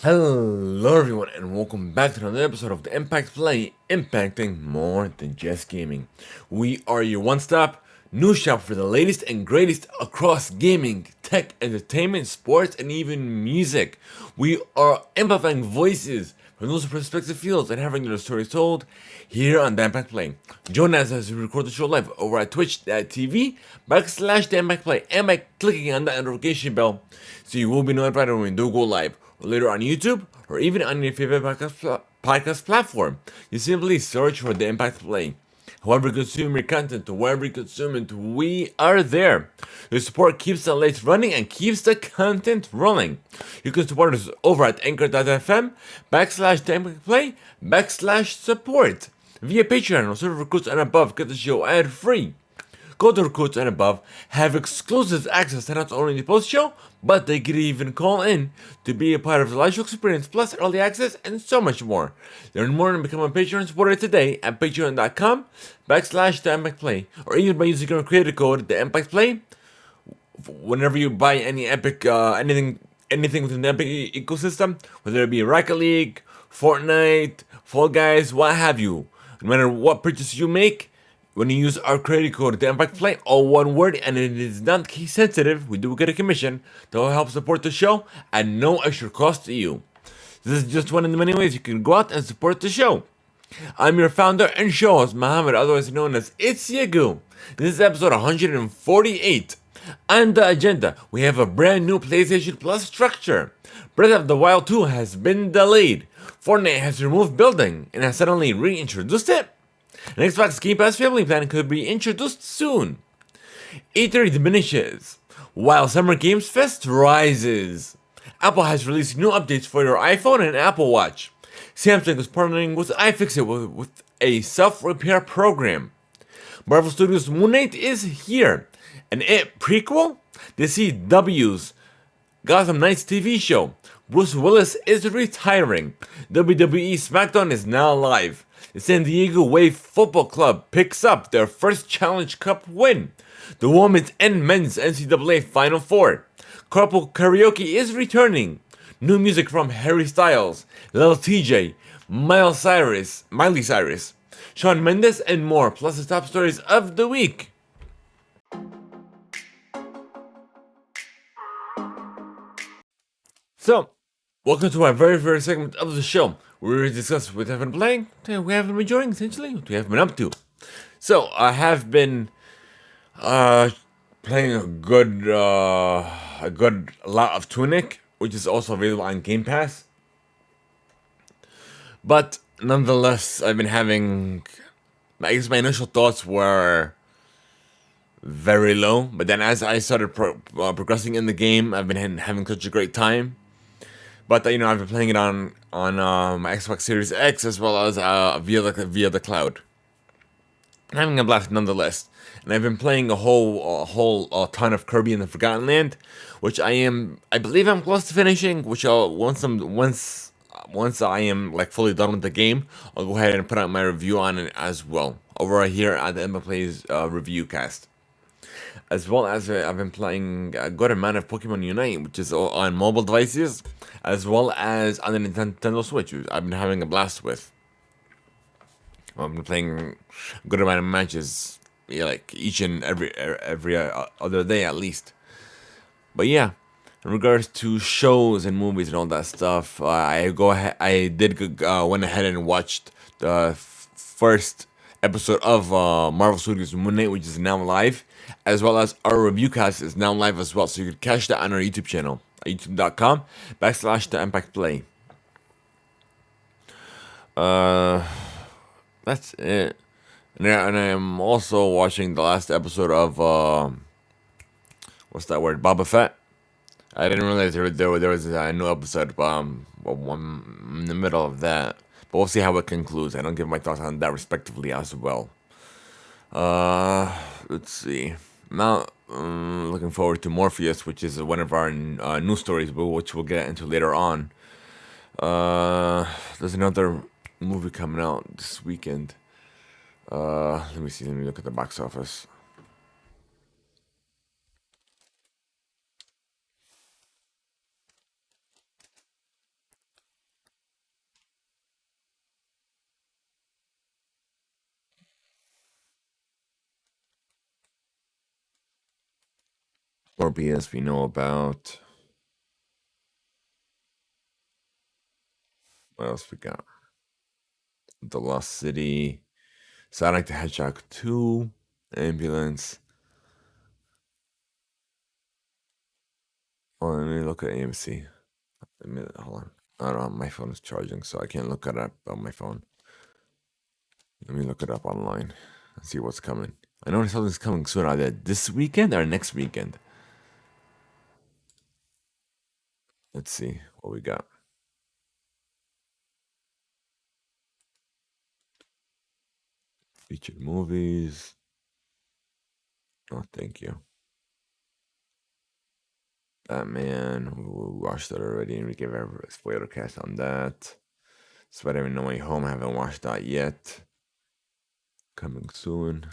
Hello everyone and welcome back to another episode of the Impact Play, impacting more than just gaming. We are your one-stop news shop for the latest and greatest across gaming, tech, entertainment, sports, and even music. We are amplifying voices from those perspective fields and having their stories told here on the Impact Play. Join us as we record the show live over at twitch.tv/the Impact Play and by clicking on that notification bell so you will be notified when we do go live or later on YouTube, or even on your favorite podcast platform. You simply search for the Impact Play. However you consume your content, wherever you consume it, we are there. Your support keeps the lights running and keeps the content rolling. You can support us over at anchor.fm/the Impact Play/support via Patreon or server recruits and above. Get the show ad free. Go to Recruits and above, have exclusive access to not only the post show, but they can even call in to be a part of the live show experience, plus early access and so much more. Learn more and become a Patreon supporter today at patreon.com/the Impact Play, or even by using our creator code, the Impact Play. Whenever you buy any Epic, anything within the Epic ecosystem, whether it be Rocket League, Fortnite, Fall Guys, what have you, no matter what purchase you make, when you use our credit code, the Impact Play, all one word, and it is not case sensitive, we do get a commission that will help support the show at no extra cost to you. This is just one of the many ways you can go out and support the show. I'm your founder and show host, Mohammed, otherwise known as It's Yagu. This is episode 148. On the agenda, we have a brand new PlayStation Plus structure. Breath of the Wild 2 has been delayed. Fortnite has removed building and has suddenly reintroduced it. An Xbox Game Pass family plan could be introduced soon. E3 diminishes, while Summer Games Fest rises. Apple has released new updates for your iPhone and Apple Watch. Samsung is partnering with iFixit with a self-repair program. Marvel Studios' Moon Knight is here. An It prequel? The CW's Gotham Knights TV show. Bruce Willis is retiring. WWE SmackDown is now live. The San Diego Wave Football Club picks up their first Challenge Cup win. The women's and men's NCAA Final Four. Carpool Karaoke is returning. New music from Harry Styles, Lil TJ, Miley Cyrus, Shawn Mendes, and more, plus the top stories of the week. So, welcome to our very first segment of the show, where we discuss what we have been playing, what we have been enjoying, essentially, what we have been up to. So, I have been playing a good lot of Tunic, which is also available on Game Pass. But nonetheless, I've been having, I guess my initial thoughts were very low. But then as I started progressing in the game, I've been having such a great time. But I've been playing it on my Xbox Series X as well as via the cloud. I'm having a blast nonetheless. And I've been playing a whole ton of Kirby in the Forgotten Land, which I believe I'm close to finishing. Which once I am like fully done with the game, I'll go ahead and put out my review on it as well over here at the Emma Plays review cast. As well as I've been playing a good amount of Pokemon Unite, which is on mobile devices, as well as on the Nintendo Switch, which I've been having a blast with. I've been playing a good amount of matches, like each and every other day at least. But yeah, in regards to shows and movies and all that stuff, I went ahead and watched the first episode of Marvel Studios Moon Knight, which is now live, as well as our review cast is now live as well. So you can catch that on our YouTube channel, youtube.com/TheImpactPlay. That's it. And I am also watching the last episode of what's that word? Boba Fett. I didn't realize there was a new episode in the middle of that. But we'll see how it concludes. I don't give my thoughts on that respectively as well. Let's see. Now, looking forward to Morpheus, which is one of our news stories, which we'll get into later on. There's another movie coming out this weekend. Let me see. Let me look at the box office. More BS we know about. What else we got? The Lost City, Sonic the Hedgehog 2, Ambulance. Oh, let me look at AMC. Hold on. I don't know. My phone is charging, so I can't look it up on my phone. Let me look it up online and see what's coming. I know something's coming soon. Either this weekend or next weekend. Let's see what we got. Featured movies. Oh, thank you. Batman. We watched that already, and we gave a spoiler cast on that. Spider-Man No Way Home. I haven't watched that yet. Coming soon.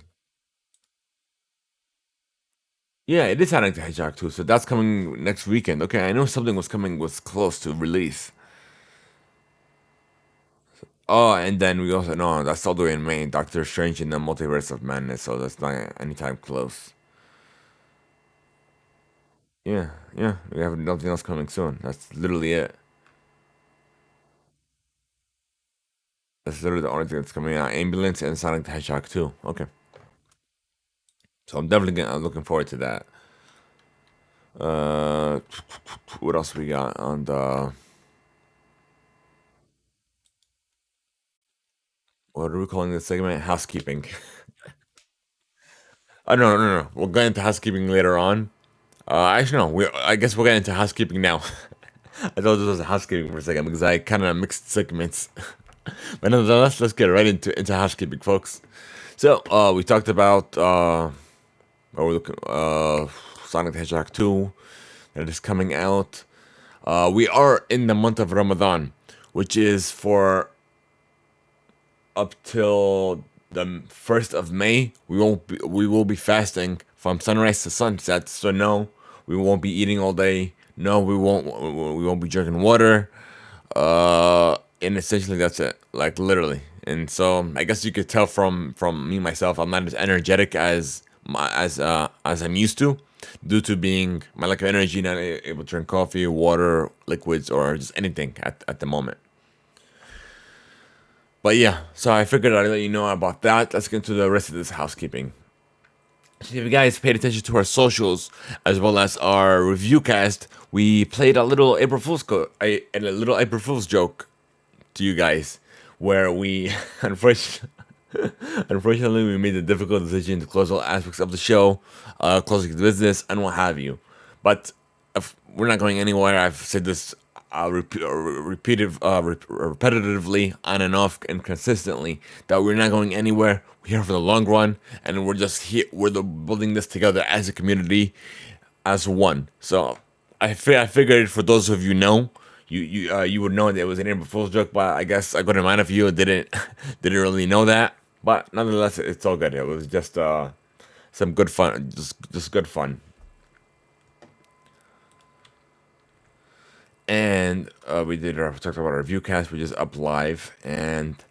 Yeah, it is Sonic the Hedgehog 2, so that's coming next weekend. Okay, I know something was close to release. Oh, and then we also know that's all the way in May. Doctor Strange in the Multiverse of Madness, so that's not anytime close. Yeah, we have nothing else coming soon. That's literally it. That's literally the only thing that's coming out. Ambulance and Sonic the Hedgehog 2. Okay. So I'm definitely I'm looking forward to that. What else we got on the... What are we calling this segment? Housekeeping. Oh, no. We'll get into housekeeping later on. Actually, no. I guess we'll get into housekeeping now. I thought this was housekeeping for a second because I kind of mixed segments. But nonetheless, let's get right into housekeeping, folks. So, we talked about Sonic the Hedgehog 2 that is coming out. We are in the month of Ramadan, which is for up till the 1st of May. We will be fasting from sunrise to sunset. So no, we won't be eating all day. No, we won't be drinking water. And essentially that's it. Like literally. And so I guess you could tell from me myself, I'm not as energetic as I'm used to, due to being my lack of energy, not able to drink coffee, water, liquids, or just anything at the moment. But yeah, so I figured I'd let you know about that. Let's get into the rest of this housekeeping. So if you guys paid attention to our socials as well as our review cast, we played a little April Fool's joke to you guys, where we unfortunately we made the difficult decision to close all aspects of the show, closing the business and what have you. But if we're not going anywhere. I've said this repetitively on and off and consistently that we're not going anywhere. We're here for the long run, and we're just here. Building this together as a community, as one. So I figured for those of you would know that it was an April Fool's joke, but I guess a good amount of you didn't didn't really know that. But nonetheless, it's all good. It was just some good fun, just good fun. And we talked about our review cast. We just up live, and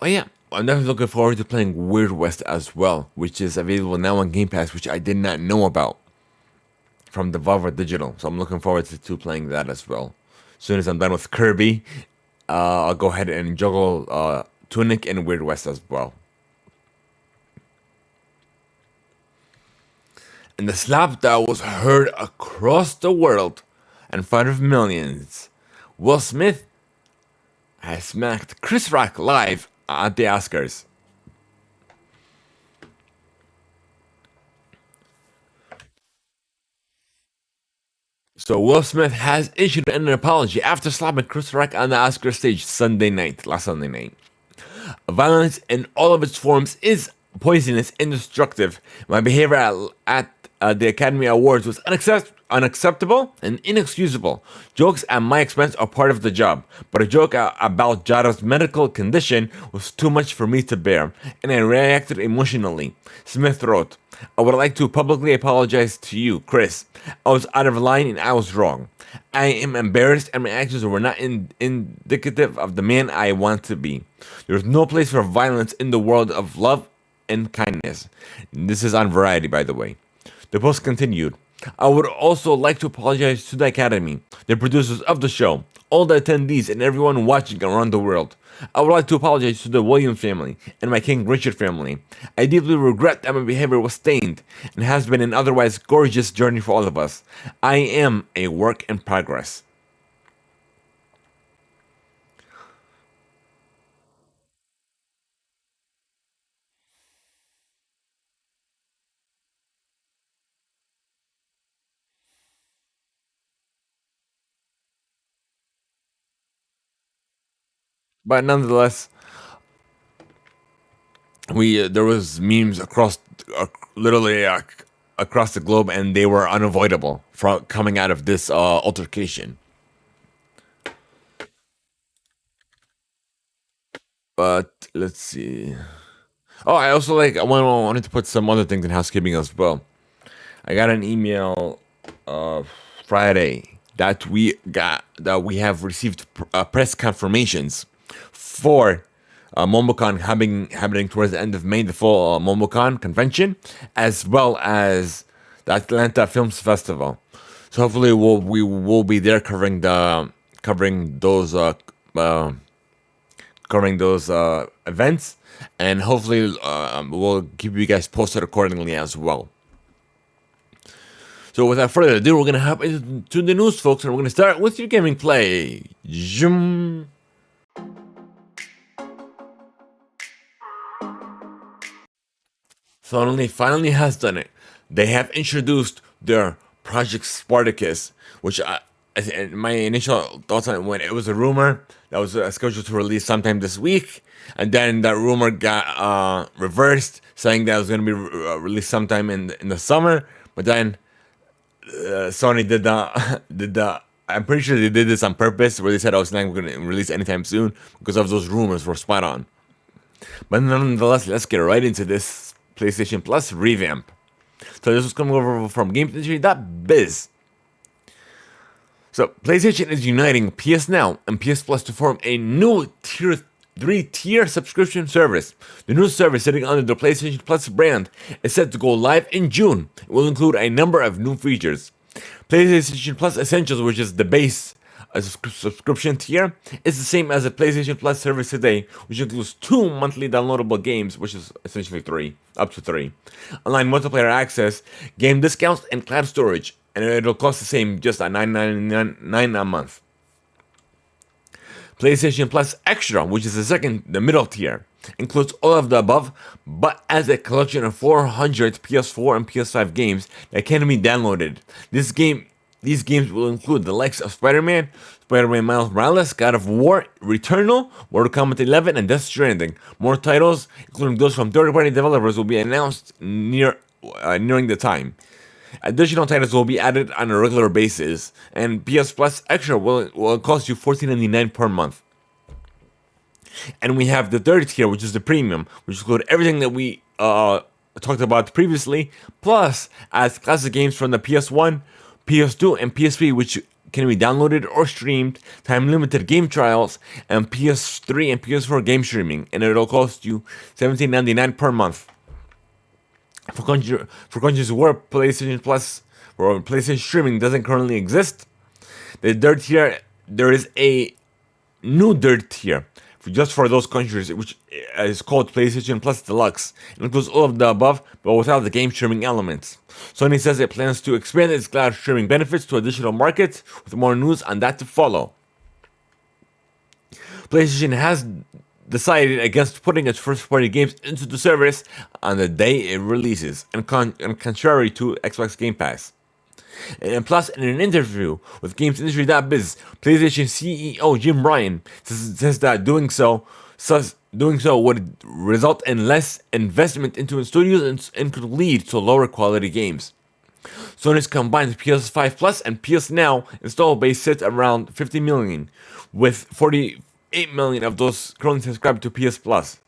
oh yeah, I'm definitely looking forward to playing Weird West as well, which is available now on Game Pass, which I did not know about from the Devolver Digital. So I'm looking forward to playing that as well. As soon as I'm done with Kirby, I'll go ahead and juggle Tunic and Weird West as well. And the slap that was heard across the world in front of millions. Will Smith has smacked Chris Rock live at the Oscars. So Will Smith has issued an apology after slapping Chris Rock on the Oscar stage last Sunday night. Violence in all of its forms is poisonous and destructive. My behavior at the Academy Awards was unacceptable and inexcusable. Jokes at my expense are part of the job, but a joke about Jada's medical condition was too much for me to bear, and I reacted emotionally. Smith wrote, I would like to publicly apologize to you, Chris. I was out of line and I was wrong. I am embarrassed and my actions were not indicative of the man I want to be. There is no place for violence in the world of love and kindness. This is on Variety, by the way. The post continued. I would also like to apologize to the Academy, the producers of the show, all the attendees, and everyone watching around the world. I would like to apologize to the William family and my King Richard family. I deeply regret that my behavior was stained and has been an otherwise gorgeous journey for all of us. I am a work in progress. But nonetheless, we there was memes across literally across the globe, and they were unavoidable from coming out of this altercation. But let's see. Oh, I also wanted to put some other things in housekeeping as well. I got an email Friday that we have received press confirmations for MomoCon happening towards the end of May, the full MomoCon convention, as well as the Atlanta Films Festival. So hopefully we will be there covering those events, and hopefully we'll keep you guys posted accordingly as well. So without further ado, we're gonna hop into the news, folks, and we're gonna start with your gaming play. Zoom. Sony finally has done it. They have introduced their Project Spartacus, which my initial thoughts on it, when it was a rumor that was scheduled to release sometime this week, and then that rumor got reversed, saying that it was going to be released sometime in the summer. But then Sony did the. I'm pretty sure they did this on purpose, where they said I was not going to release anytime soon because of those rumors were spot on. But nonetheless, let's get right into this PlayStation Plus revamp. So this was coming over from GameIndustry.biz. So PlayStation is uniting PS Now and PS Plus to form a new three-tier subscription service. The new service, sitting under the PlayStation Plus brand, is set to go live in June. It will include a number of new features. PlayStation Plus Essentials, which is the base subscription tier, is the same as the PlayStation Plus service today, which includes 2 monthly downloadable games, which is essentially 3, up to 3, online multiplayer access, game discounts, and cloud storage, and it'll cost the same, just at $9.99 a month. PlayStation Plus Extra, which is the middle tier, includes all of the above, but as a collection of 400 PS4 and PS5 games that can be downloaded. These games will include the likes of Spider-Man, Spider-Man Miles Morales, God of War, Returnal, Mortal Kombat 11, and Death Stranding. More titles, including those from third-party developers, will be announced nearing the time. Additional titles will be added on a regular basis, and PS Plus Extra will cost you $14.99 per month. And we have the third tier, which is the premium, which includes everything that we talked about previously, plus as classic games from the PS1, PS2, and PSP, which can be downloaded or streamed, time-limited game trials, and PS3 and PS4 game streaming, and it'll cost you $17.99 per month. For countries where PlayStation Plus or PlayStation streaming doesn't currently exist, the third tier, there is a new third tier just for those countries, which is called PlayStation Plus Deluxe. It includes all of the above, but without the game streaming elements. Sony says it plans to expand its cloud streaming benefits to additional markets, with more news on that to follow. PlayStation has decided against putting its first-party games into the service on the day it releases, and contrary to Xbox Game Pass. And plus, in an interview with GamesIndustry.biz, PlayStation CEO Jim Ryan says that doing so would result in less investment into studios and could lead to lower quality games. Sony's combined PS5 Plus and PS Now install base sits around 50 million, with 48 million of those currently subscribed to PS Plus.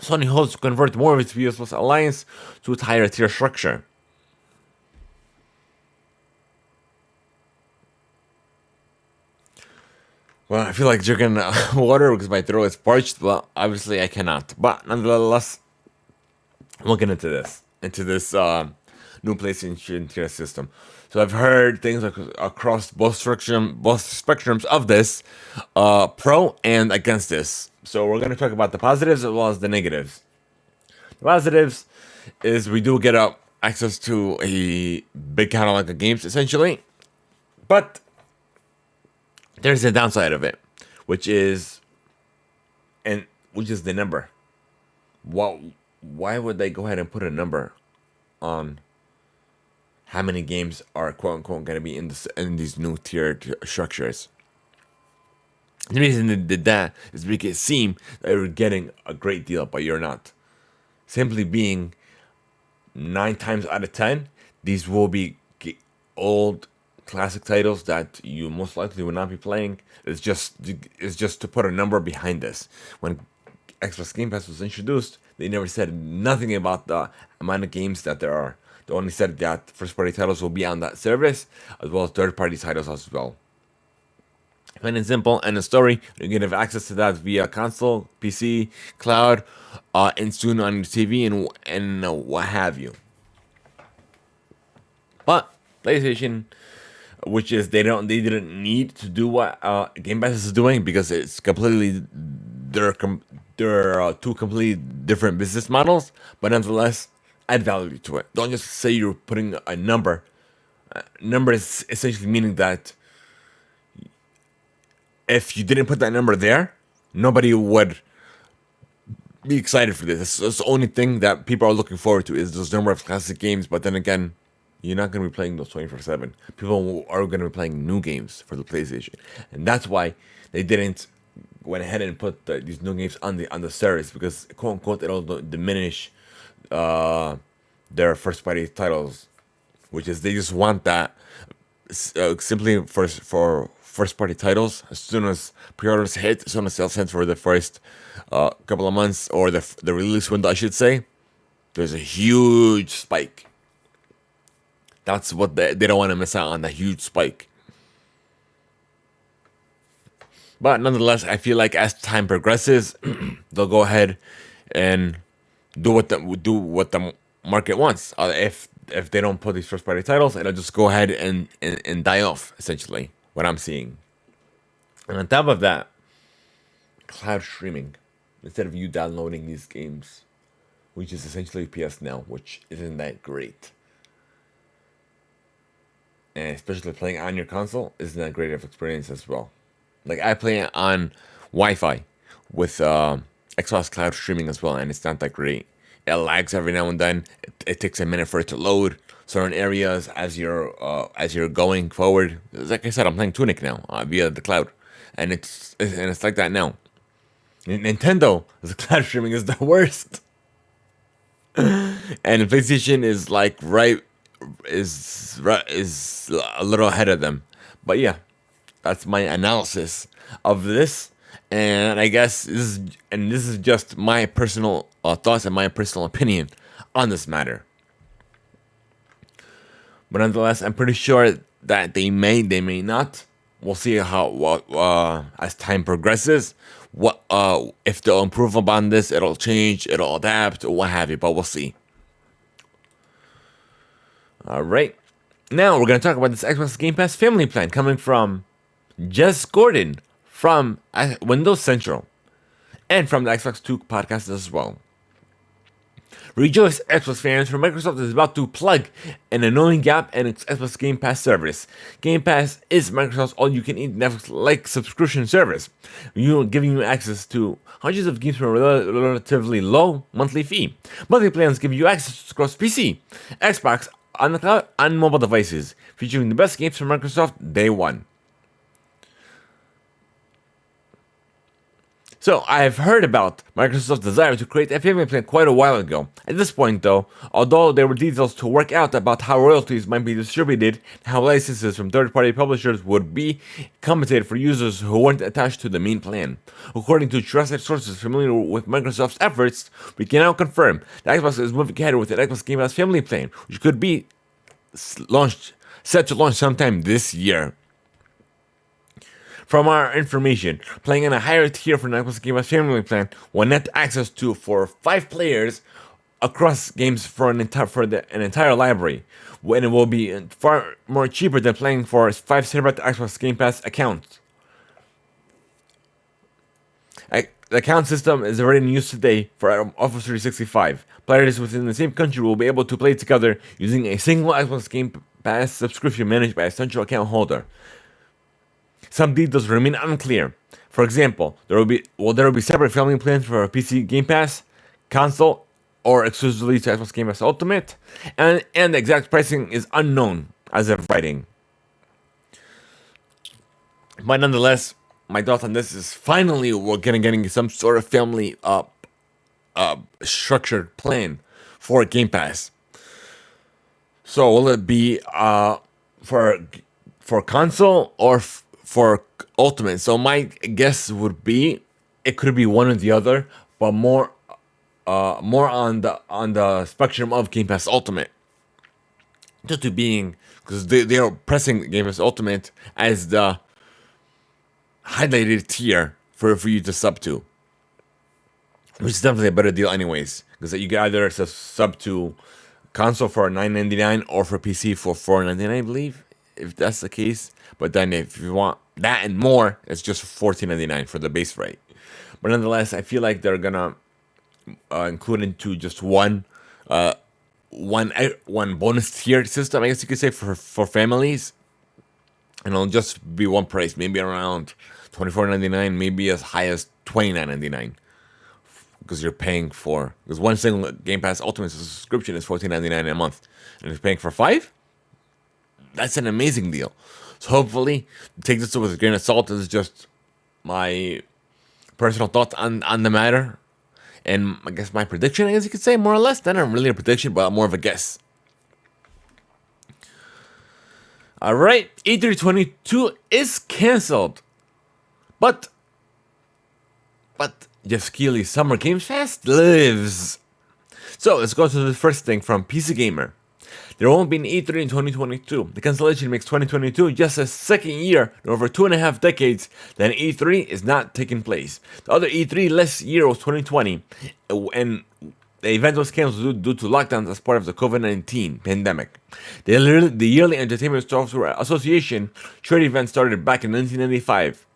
Sony hopes to convert more of its PS Plus alliance to its higher tier structure. Well, I feel like drinking water because my throat is parched. Well, obviously I cannot. But nonetheless, I'm looking into this new PlayStation tier system. So I've heard things across both spectrums of this, pro and against this. So we're gonna talk about the positives as well as the negatives. The positives is we do get access to a big catalog of games essentially, but there's a downside of it, which is the number. Why would they go ahead and put a number on how many games are quote unquote going to be in these new tiered structures? The reason they did that is to make it seem that you're getting a great deal, but you're not. Simply being 9 times out of 10, these will be old classic titles that you most likely will not be playing. It's just to put a number behind this. When Xbox Game Pass was introduced, they never said nothing about the amount of games that there are. They only said that first-party titles will be on that service, as well as third-party titles as well. Plain and simple, and the story, you can have access to that via console, PC, cloud, and soon on your TV and what have you. But PlayStation, which is they didn't need to do what Game Pass is doing because it's completely they're two completely different business models, but nonetheless add value to it. Don't just say you're putting a number. Number is essentially meaning that if you didn't put that number there, nobody would be excited for this. It's the only thing that people are looking forward to is those number of classic games. But then again, you're not going to be playing those 24/7. People are going to be playing new games for the PlayStation, and that's why they didn't went ahead and put these new games on the service, because quote unquote it'll diminish their first party titles, which is they just want that simply for first party titles. As soon as pre-orders hit, as soon as sales hit for the first couple of months, or the release window, I should say, there's a huge spike. That's what they don't want to miss out on, that huge spike. But nonetheless, I feel like as time progresses, they'll go ahead and do what the market wants. If they don't put these first party titles, it'll just go ahead and die off, essentially, what I'm seeing. And on top of that, cloud streaming, instead of you downloading these games, which is essentially PS Now, which isn't that great. And especially playing on your console isn't that great of experience as well. Like, I play it on Wi-Fi with Xbox Cloud streaming as well, and it's not that great. It lags every now and then. It takes a minute for it to load certain areas as you're going forward. Like I said, I'm playing Tunic now via the cloud, and it's like that now. Nintendo, the cloud streaming is the worst, and PlayStation is is a little ahead of them. But yeah, that's my analysis of this, and I guess this is just my personal thoughts and my personal opinion on this matter. But nonetheless, I'm pretty sure that they may not. We'll see how as time progresses. What if they'll improve upon this? It'll change. It'll adapt, or what have you. But we'll see. All right. Now we're gonna talk about this Xbox Game Pass family plan coming from Jess Gordon from Windows Central and from the Xbox 2 podcast as well. Rejoice, Xbox fans, for Microsoft is about to plug an annoying gap in its Xbox Game Pass service. Game Pass is Microsoft's all-you-can-eat Netflix-like subscription service, giving you access to hundreds of games for a relatively low monthly fee. Monthly plans give you access across PC, Xbox, on the cloud, and mobile devices, featuring the best games from Microsoft day one. So, I've heard about Microsoft's desire to create a family plan quite a while ago. At this point, though, although there were details to work out about how royalties might be distributed and how licenses from third-party publishers would be compensated for users who weren't attached to the main plan. According to trusted sources familiar with Microsoft's efforts, we can now confirm that Xbox is moving ahead with the Xbox Game Pass family plan, which could be set to launch sometime this year. From our information, playing on a higher tier for the Xbox Game Pass family plan will net access to, for 5 players, across games for an entire library, when it will be far more cheaper than playing for a 5 terabyte Xbox Game Pass account. The account system is already in use today for Office 365. Players within the same country will be able to play together using a single Xbox Game Pass subscription managed by a central account holder. Some details remain unclear. For example, there will be separate family plans for a PC Game Pass, console, or exclusively to Xbox Game Pass Ultimate, and the exact pricing is unknown as of writing. But nonetheless, my thoughts on this is finally we're getting some sort of family structured plan for Game Pass. So will it be for console or for Ultimate? So my guess would be it could be one or the other, but more on the spectrum of Game Pass Ultimate. Just to being because they are pressing Game Pass Ultimate as the highlighted tier for you to sub to, which is definitely a better deal anyways, because you can either sub to console for $9.99 or for PC for $4.99, I believe, if that's the case. But then if you want that and more, it's just $14.99 for the base rate. But nonetheless, I feel like they're gonna include into just one bonus tier system, I guess you could say, for families, and it'll just be one price, maybe around $24.99, maybe as high as $29.99, because you're paying for, because one single Game Pass Ultimate subscription is $14.99 a month, and if you're paying for 5, that's an amazing deal. So hopefully, take this with a grain of salt. This is just my personal thoughts on the matter, and I guess my prediction, I guess you could say, more or less. Not really a prediction, but more of a guess. Alright, E322 is cancelled. But Jeff Keighley's Summer Games Fest lives. So let's go to the first thing from PC Gamer. There won't be an E3 in 2022. The cancellation makes 2022 just a second year in over 2.5 decades that an E3 is not taking place. The other E3 last year was 2020, and the event was canceled due to lockdowns as part of the COVID-19 pandemic. The Yearly Entertainment Software Association trade event started back in 1995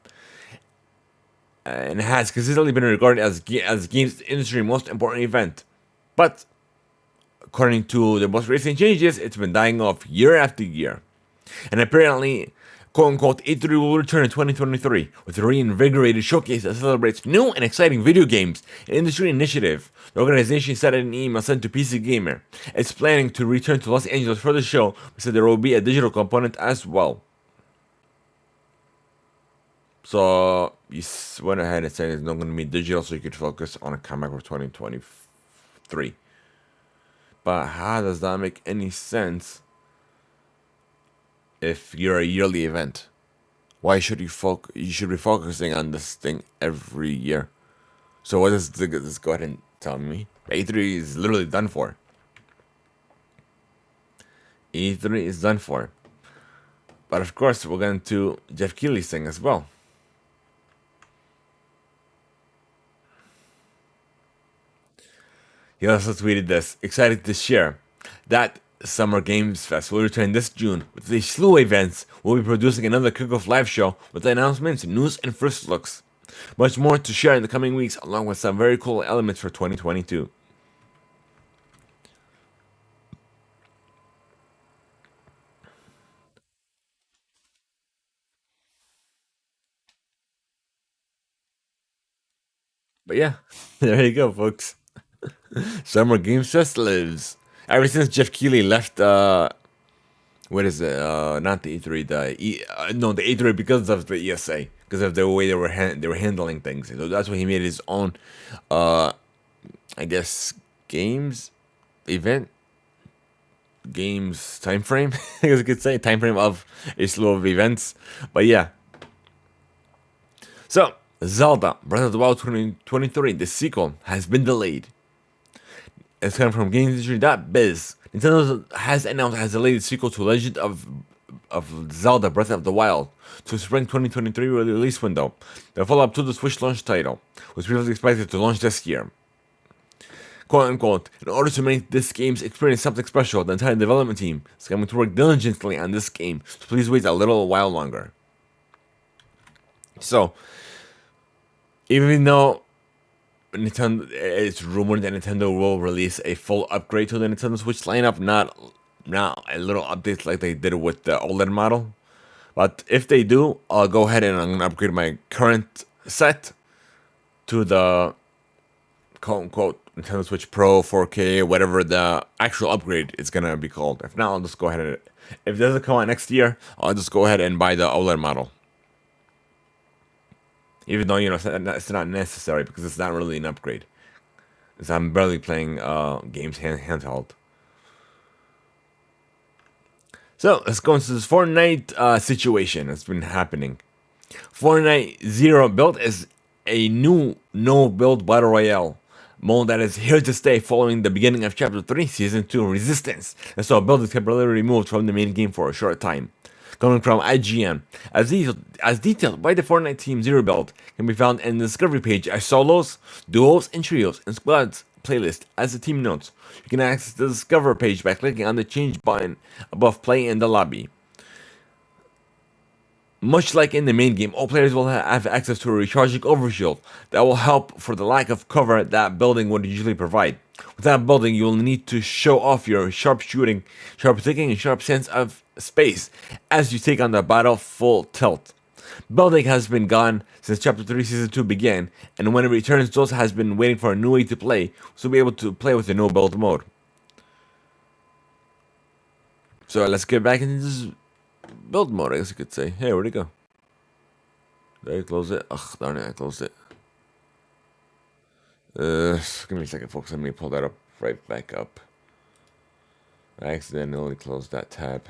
and has consistently been regarded as games industry's most important event. But according to the most recent changes, it's been dying off year after year. And apparently, quote-unquote, E3 will return in 2023 with a reinvigorated showcase that celebrates new and exciting video games and industry initiative. The organization said in an email sent to PC Gamer, it's planning to return to Los Angeles for the show, but said there will be a digital component as well. So, you went ahead and said it's not going to be digital, so you could focus on a comic for 2023. But how does that make any sense if you're a yearly event? Why should you should be focusing on this thing every year? So what does this go ahead and tell me? E3 is literally done for. E3 is done for. But of course, we're going to Jeff Keighley's thing as well. He also tweeted this, excited to share that Summer Games Fest will return this June with a slew of events. We'll be producing another kickoff live show with announcements, news, and first looks. Much more to share in the coming weeks, along with some very cool elements for 2022. But yeah, there you go, folks. Summer Games Fest lives. Ever since Jeff Keighley left, what is it? Not the E3, the E3 because of the ESA, because of the way they were handling things. So that's why he made his own, I guess, games time frame. I guess you could say time frame of a slew of events. But yeah. So Zelda Breath of the Wild 2023, the sequel, has been delayed. It's coming from GamesIndustry.biz. Nintendo has announced it has delayed the sequel to Legend of Zelda Breath of the Wild to spring 2023 release window. The follow-up to the Switch launch title was previously expected to launch this year. quote unquote. In order to make this game's experience something special, the entire development team is going to work diligently on this game, so please wait a little while longer. So, even though Nintendo, it's rumored that Nintendo will release a full upgrade to the Nintendo Switch lineup, not a little update like they did with the OLED model. But if they do, I'll go ahead and I'm gonna upgrade my current set to the quote unquote Nintendo Switch Pro 4K, whatever the actual upgrade is gonna be called. If not, I'll just go ahead and if it doesn't come out next year, I'll just go ahead and buy the OLED model. Even though, it's not necessary because it's not really an upgrade. Because I'm barely playing games handheld. So, let's go into this Fortnite situation that's been happening. Fortnite Zero Build is a new no-build battle royale mode that is here to stay following the beginning of Chapter 3, Season 2, Resistance. And so a build is temporarily removed from the main game for a short time. Coming from IGN, as detailed by the Fortnite Team Zero Build, can be found in the discovery page as solos, duos, and trios, and squads playlist as the team notes. You can access the discover page by clicking on the change button above play in the lobby. Much like in the main game, all players will have access to a recharging overshield that will help for the lack of cover that building would usually provide. With that building, you will need to show off your sharp shooting, sharp thinking, and sharp sense of space as you take on the battle full tilt. Building has been gone since Chapter 3 Season 2 began, and when it returns, those has been waiting for a new way to play, so be able to play with the no build mode. So let's get back into this build mode, I guess you could say. Hey, where'd it go? Did I close it? Ugh, darn it, I closed it. Give me a second, folks. Let me pull that up right back up. I accidentally closed that tab.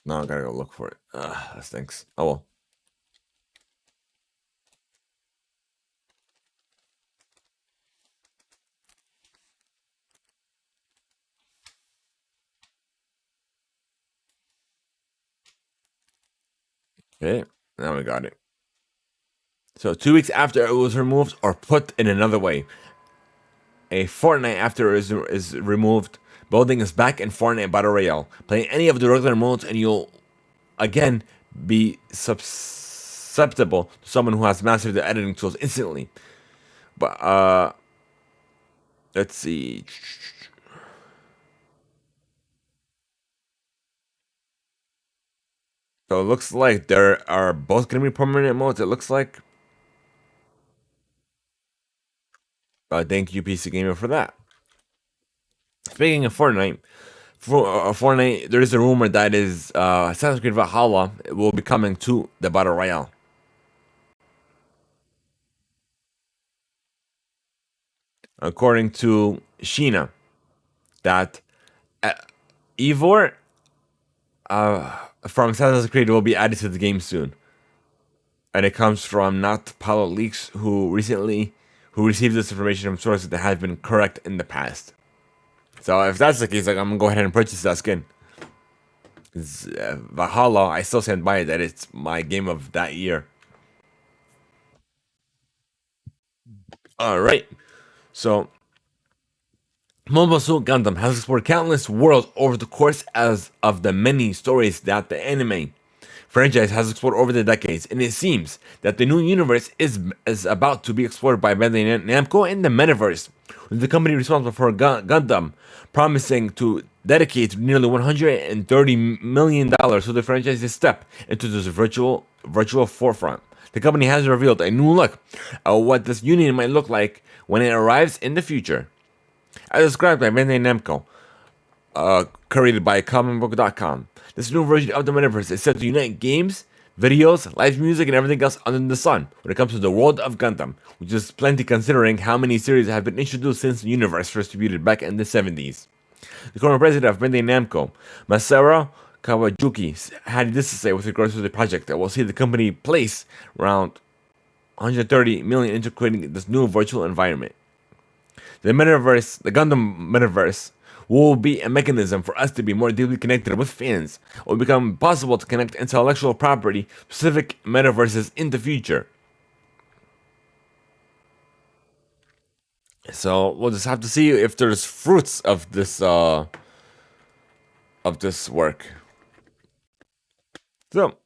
Now I gotta go look for it. That stinks. Oh well. Okay, now we got it. So 2 weeks after it was removed, or put in another way, a fortnight after it is removed, building is back in Fortnite Battle Royale. Playing any of the regular modes and you'll again be susceptible to someone who has mastered the editing tools instantly. But let's see. So it looks like there are both gonna be permanent modes. It looks like. Thank you, PC Gamer, for that. Speaking of Fortnite, Fortnite, there is a rumor that Assassin's Creed Valhalla will be coming to the Battle Royale. According to Sheena, that Ivor from Assassin's Creed will be added to the game soon. And it comes from Not Palo Leaks, who received this information from sources that have been correct in the past. So if that's the case, I'm gonna go ahead and purchase that skin. Valhalla, I still stand by it that it's my game of that year. All right, so Mobile Suit Gundam has explored countless worlds over the course of the many stories that the anime franchise has explored over the decades, and it seems that the new universe is about to be explored by Bandai Namco in the metaverse, with the company responsible for Gundam promising to dedicate nearly $130 million to the franchise's step into this virtual forefront. The company has revealed a new look at what this union might look like when it arrives in the future. As described by Bandai Namco, curated by comicbook.com, this new version of the metaverse is set to unite games, videos, live music, and everything else under the sun when it comes to the world of Gundam, which is plenty considering how many series have been introduced since the universe first debuted back in the 70s. The current president of Bandai Namco, Masaru Kawajiki, had this to say with regards to the project that will see the company place around 130 million into creating this new virtual environment. The Gundam metaverse, will be a mechanism for us to be more deeply connected with fans. It will become possible to connect intellectual property specific metaverses in the future. So we'll just have to see if there's fruits of this work. So,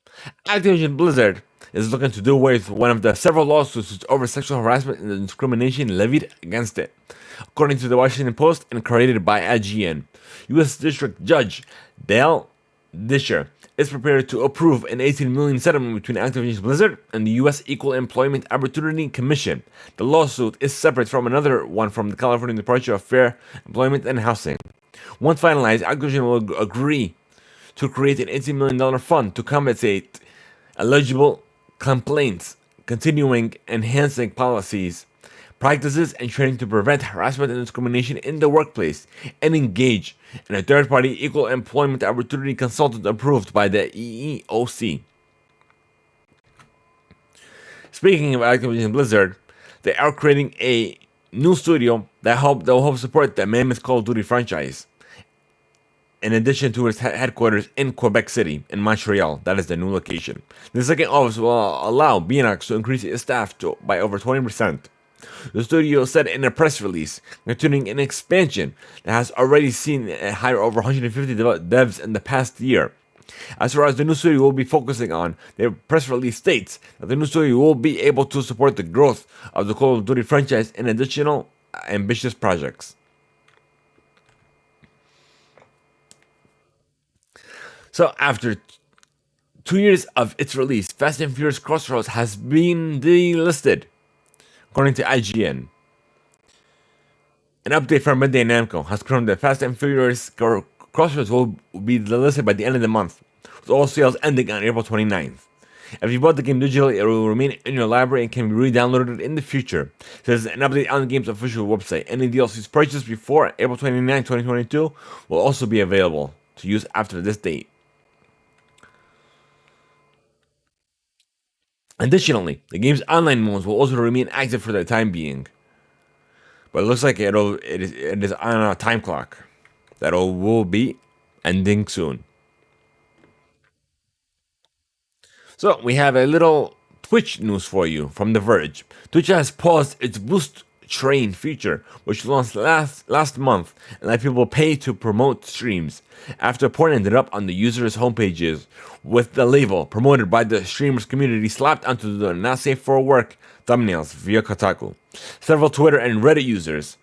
Activision Blizzard is looking to do away with one of the several lawsuits over sexual harassment and discrimination levied against it. According to the Washington Post and created by IGN, U.S. District Judge Dale Disher is prepared to approve an $18 million settlement between Activision Blizzard and the U.S. Equal Employment Opportunity Commission. The lawsuit is separate from another one from the California Department of Fair Employment and Housing. Once finalized, Activision will agree to create an $18 million fund to compensate eligible complaints, continuing enhancing policies, practices, and training to prevent harassment and discrimination in the workplace, and engage in a third-party equal employment opportunity consultant approved by the EEOC. Speaking of Activision Blizzard, they are creating a new studio that will help support the Mammoth Call of Duty franchise. In addition to its headquarters in Quebec City, in Montreal, that is the new location. The second office will allow BNOX to increase its staff by over 20%. The studio said in a press release, continuing an expansion that has already seen it hire over 150 devs in the past year. As far as the new studio will be focusing on, the press release states that the new studio will be able to support the growth of the Call of Duty franchise in additional ambitious projects. So after 2 years of its release, Fast and Furious Crossroads has been delisted, according to IGN. An update from Bandai Namco has confirmed that Fast and Furious Crossroads will be delisted by the end of the month, with all sales ending on April 29th. If you bought the game digitally, it will remain in your library and can be re-downloaded in the future. There's an update on the game's official website. Any DLCs purchased before April 29, 2022 will also be available to use after this date. Additionally, the game's online modes will also remain active for the time being. But it looks like it is on a time clock that will be ending soon. So we have a little Twitch news for you from The Verge. Twitch has paused its Boost Train feature, which launched last month and let people pay to promote streams, after a porn ended up on the users' homepages with the label promoted by the streamers community slapped onto the not safe for work thumbnails via Kotaku. Several Twitter and Reddit users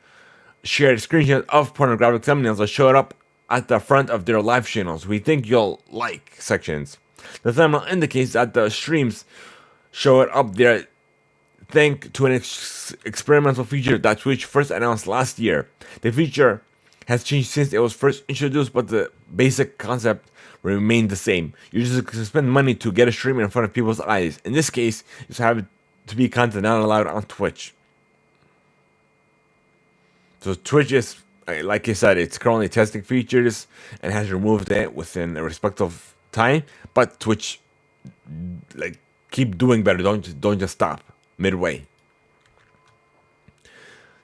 shared screenshots of pornographic thumbnails that showed up at the front of their live channels. We think you'll like sections. The thumbnail indicates that the streams showed up there thanks to an experimental feature that Twitch first announced last year. The feature has changed since it was first introduced, but the basic concept remained the same. Users can spend money to get a stream in front of people's eyes. In this case, you just have it to be content not allowed on Twitch. So Twitch is, like I said, it's currently testing features and has removed it within a respective time. But Twitch, keep doing better. Don't just stop midway.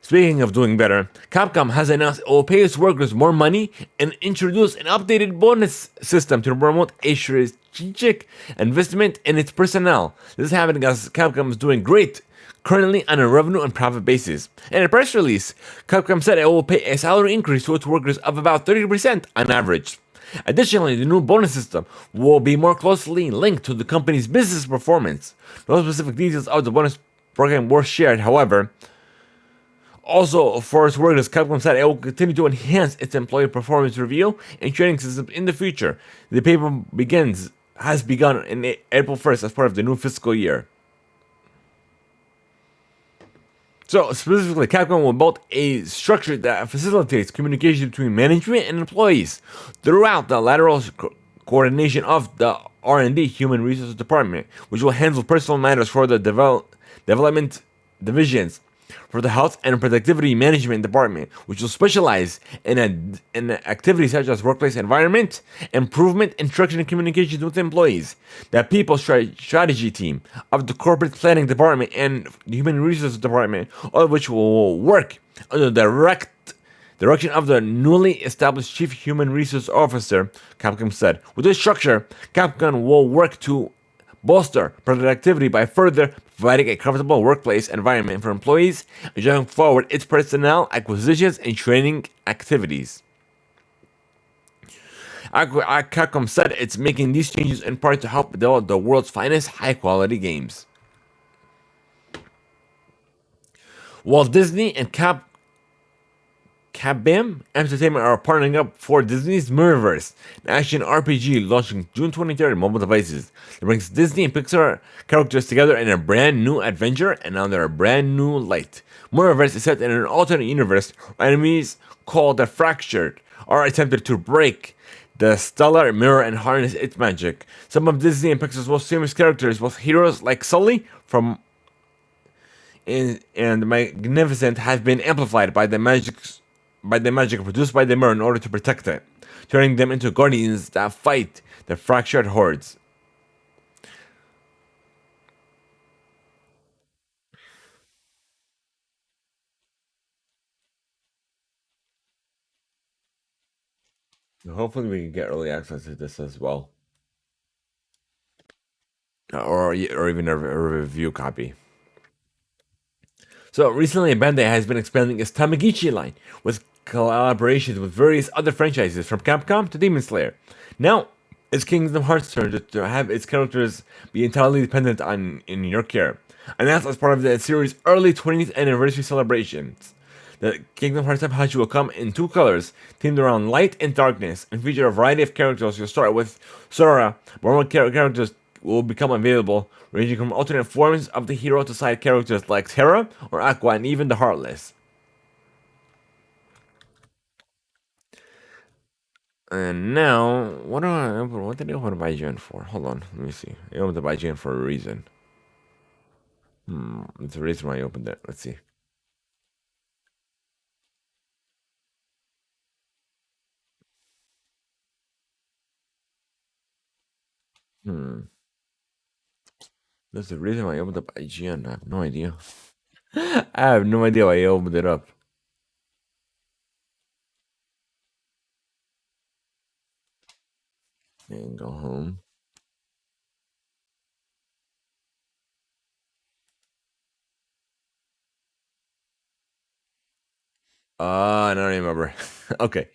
Speaking of doing better, Capcom has announced it will pay its workers more money and introduce an updated bonus system to promote a strategic investment in its personnel. This is happening as Capcom is doing great currently on a revenue and profit basis. In a press release, Capcom said it will pay a salary increase to its workers of about 30% on average. Additionally, the new bonus system will be more closely linked to the company's business performance. No specific details of the bonus program were shared, however. Also, for its workers, Capcom said it will continue to enhance its employee performance review and training systems in the future. The paper has begun in April 1st as part of the new fiscal year. So, specifically, Capcom will build a structure that facilitates communication between management and employees throughout the lateral coordination of the R&D Human Resources Department, which will handle personal matters for the development divisions, for the Health and Productivity Management Department, which will specialize in activities such as workplace environment, improvement, instruction, and communications with employees. The People Strategy Team of the Corporate Planning Department and the Human Resources Department, all of which will work under the direct Direction of the newly established Chief Human Resource Officer, Capcom said. With this structure, Capcom will work to bolster productivity by further providing a comfortable workplace environment for employees and driving forward its personnel acquisitions and training activities. Capcom said it's making these changes in part to help develop the world's finest high-quality games. Walt Disney and Capcom Entertainment are partnering up for Disney's Mirrorverse, an action RPG launching June 23rd on mobile devices. It brings Disney and Pixar characters together in a brand new adventure and under a brand new light. Mirrorverse is set in an alternate universe where enemies called the Fractured are attempted to break the stellar mirror and harness its magic. Some of Disney and Pixar's most famous characters, both heroes like Sully from and Magnificent, have been amplified by the magic produced by the mirror in order to protect it, turning them into guardians that fight the fractured hordes. Hopefully, we can get early access to this as well, or even a review copy. So recently, Bandai has been expanding its Tamagotchi line with collaborations with various other franchises, from Capcom to Demon Slayer. Now, it's Kingdom Hearts' turn to have its characters be entirely dependent on in your care, and that's as part of the series' early 20th anniversary celebrations. The Kingdom Hearts Tamagotchi will come in two colors, themed around light and darkness, and feature a variety of characters. You'll start with Sora, but more characters will become available, ranging from alternate forms of the hero to side characters like Terra or Aqua, and even the Heartless. And now, what did I open the IGN for? Hold on, let me see. I opened the IGN for a reason. There's a reason why I opened it. Let's see. Hmm. There's a reason why I opened up IGN. I have no idea. I have no idea why I opened it up. And go home. I don't remember. Okay,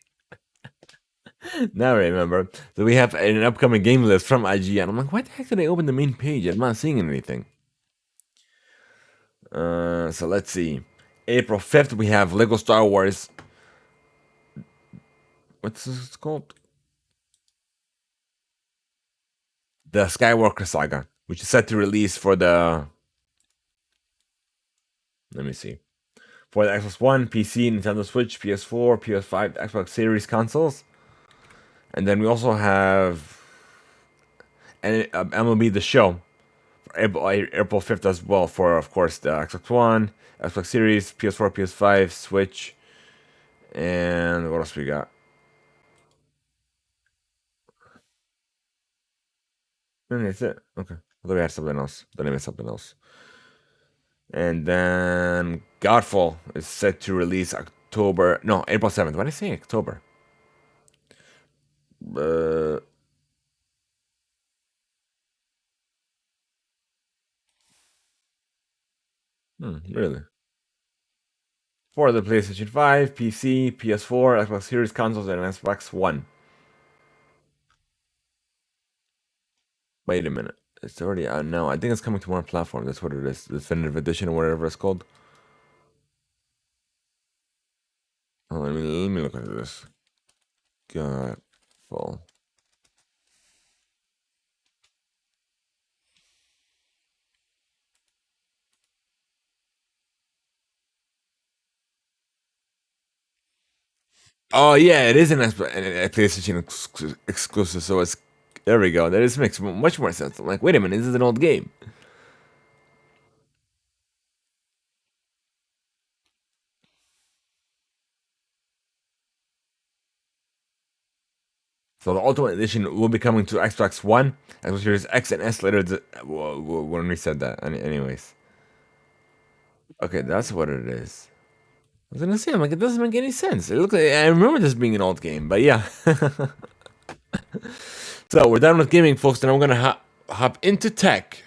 now I remember. So we have an upcoming game list from IGN. I'm like, why the heck did I open the main page? I'm not seeing anything. So let's see. April 5th, we have Lego Star Wars. What's this called? The Skywalker Saga, which is set to release for the. Let me see. For the Xbox One, PC, Nintendo Switch, PS4, PS5, Xbox Series consoles. And then we also have MLB The Show for April 5th as well, for, of course, the Xbox One, Xbox Series, PS4, PS5, Switch, and what else we got? And that's it. Okay. I thought we had something else. Then I missed something else. And then Godfall is set to release April 7th. Why did I say October? Uh, really? For the PlayStation 5, PC, PS4, Xbox Series consoles, and Xbox One. Wait a minute. It's already out now. I think it's coming to more platforms. That's what it is. The Definitive Edition or whatever it's called. Oh, let me look at this. Godfall. Oh yeah, it is a PlayStation exclusive, so it's there we go. That just makes much more sense. I'm like, wait a minute, this is an old game. So the Ultimate Edition will be coming to Xbox One, Xbox Series X and S later when we said that. Anyways, okay, that's what it is. was gonna say, I'm like, it doesn't make any sense. It looks like I remember this being an old game, but yeah. So we're done with gaming, folks, and I'm gonna hop into tech.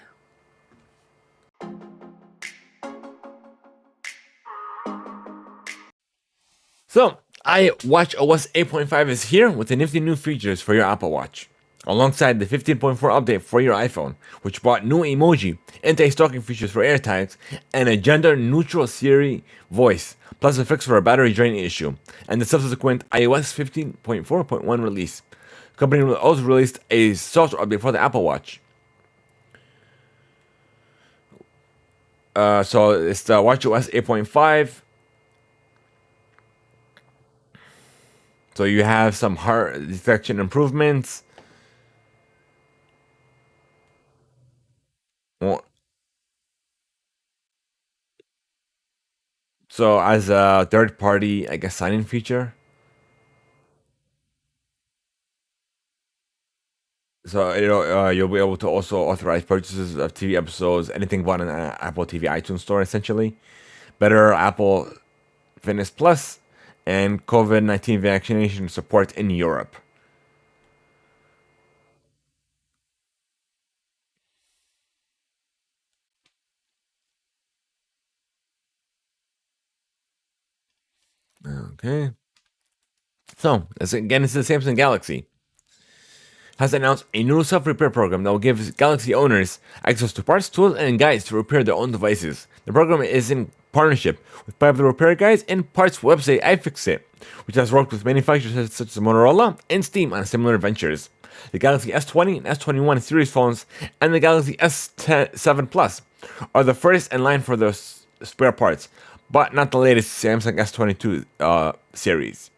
So, iWatch OS 8.5 is here with the nifty new features for your Apple Watch, alongside the 15.4 update for your iPhone, which brought new emoji, anti-stalking features for AirTags, and a gender-neutral Siri voice, plus a fix for a battery drain issue, and the subsequent iOS 15.4.1 release. The company also released a software update for the Apple Watch. So it's the WatchOS 8.5. So you have some heart detection improvements. Well, so as a third party, I guess sign-in feature. So you'll be able to also authorize purchases of TV episodes, anything bought in an Apple TV iTunes store, essentially. Better Apple Fitness Plus, and COVID-19 vaccination support in Europe. Okay. So again, it's the Samsung Galaxy has announced a new self-repair program that will give Galaxy owners access to parts, tools, and guides to repair their own devices. The program is in partnership with popular repair guides and parts website iFixit, which has worked with manufacturers such as Motorola and Steam on similar ventures. The Galaxy S20 and S21 series phones and the Galaxy S7 Plus are the first in line for those spare parts, but not the latest Samsung S22 series.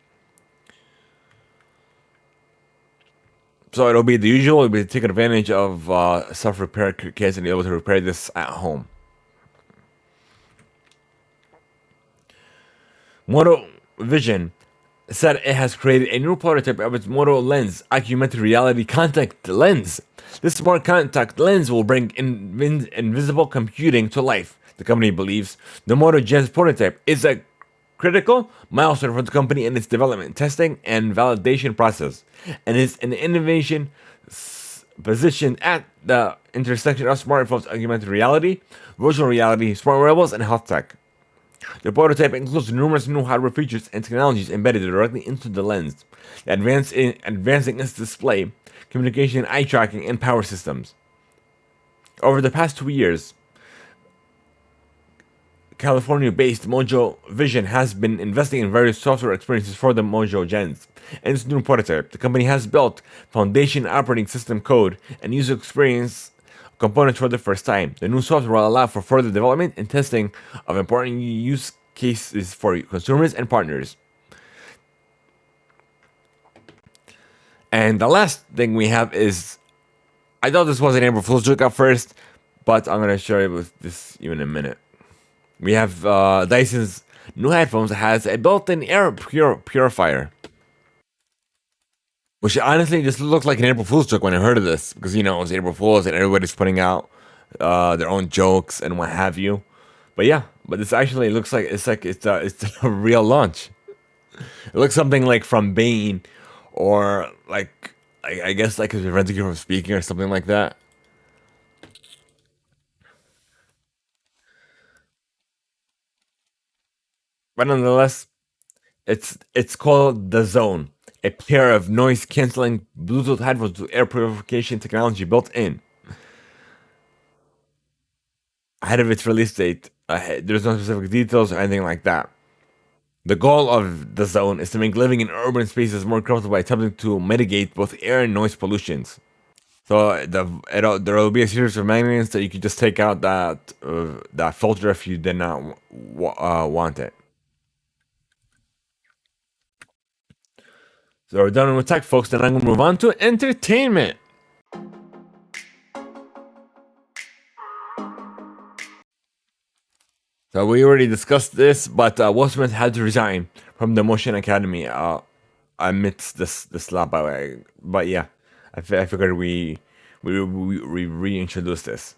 So it'll be the usual. It'll be taking advantage of self-repair kits and be able to repair this at home. Moto Vision said it has created a new prototype of its Moto Lens augmented reality contact lens. This smart contact lens will bring invisible computing to life. The company believes the Moto Gen's prototype is a critical milestone for the company in its development, testing, and validation process, and is an innovation positioned at the intersection of smartphones, augmented reality, virtual reality, smart wearables, and health tech. The prototype includes numerous new hardware features and technologies embedded directly into the lens, advancing its display, communication, eye tracking, and power systems. Over the past 2 years, California-based Mojo Vision has been investing in various software experiences for the Mojo Gens. In its new prototype, the company has built foundation operating system code and user experience components for the first time. The new software will allow for further development and testing of important use cases for consumers and partners. And the last thing we have is, I thought this was an April Fool's joke at first, but I'm gonna show you with this even in a minute. We have Dyson's new headphones has a built-in air purifier, which honestly just looked like an April Fool's joke when I heard of this, because it was April Fool's and everybody's putting out their own jokes and what have you. But yeah, but this actually looks like it's a real launch. It looks something like from Bane, or like I guess like it's preventing you from speaking or something like that. But nonetheless, it's called the Zone, a pair of noise canceling Bluetooth headphones with air purification technology built in. Ahead of its release date, there's no specific details or anything like that. The goal of the Zone is to make living in urban spaces more comfortable by attempting to mitigate both air and noise pollutions. So there will be a series of magnets that you can just take out that filter if you did not want it. So we're done with tech, folks. Then I'm gonna move on to entertainment. So we already discussed this, but Will Smith had to resign from the Motion Academy amidst this slap. But yeah, I figured we reintroduced this.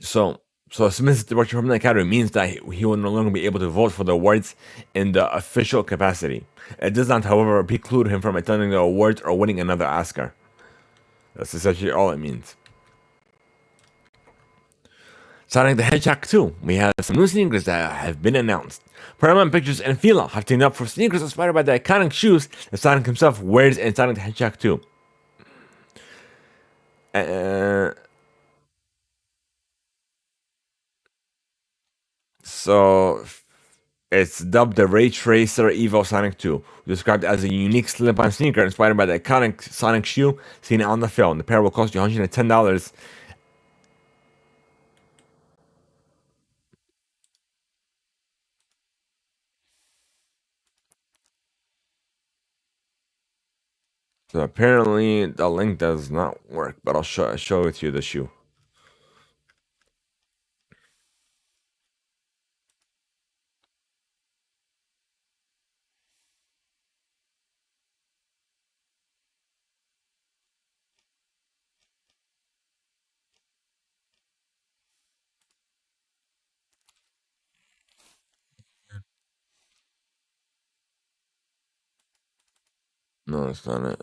So, Smith's departure from the academy means that he will no longer be able to vote for the awards in the official capacity. It does not, however, preclude him from attending the awards or winning another Oscar. That's essentially all it means. Sonic the Hedgehog 2, we have some new sneakers that have been announced. Paramount Pictures and Fila have teamed up for sneakers inspired by the iconic shoes that Sonic himself wears in Sonic the Hedgehog 2. So it's dubbed the Ray Tracer Evo Sonic 2, described as a unique slip-on sneaker inspired by the iconic Sonic shoe seen on the film. The pair will cost you $110. So apparently the link does not work, but I'll show it to you the shoe. No, it's not it.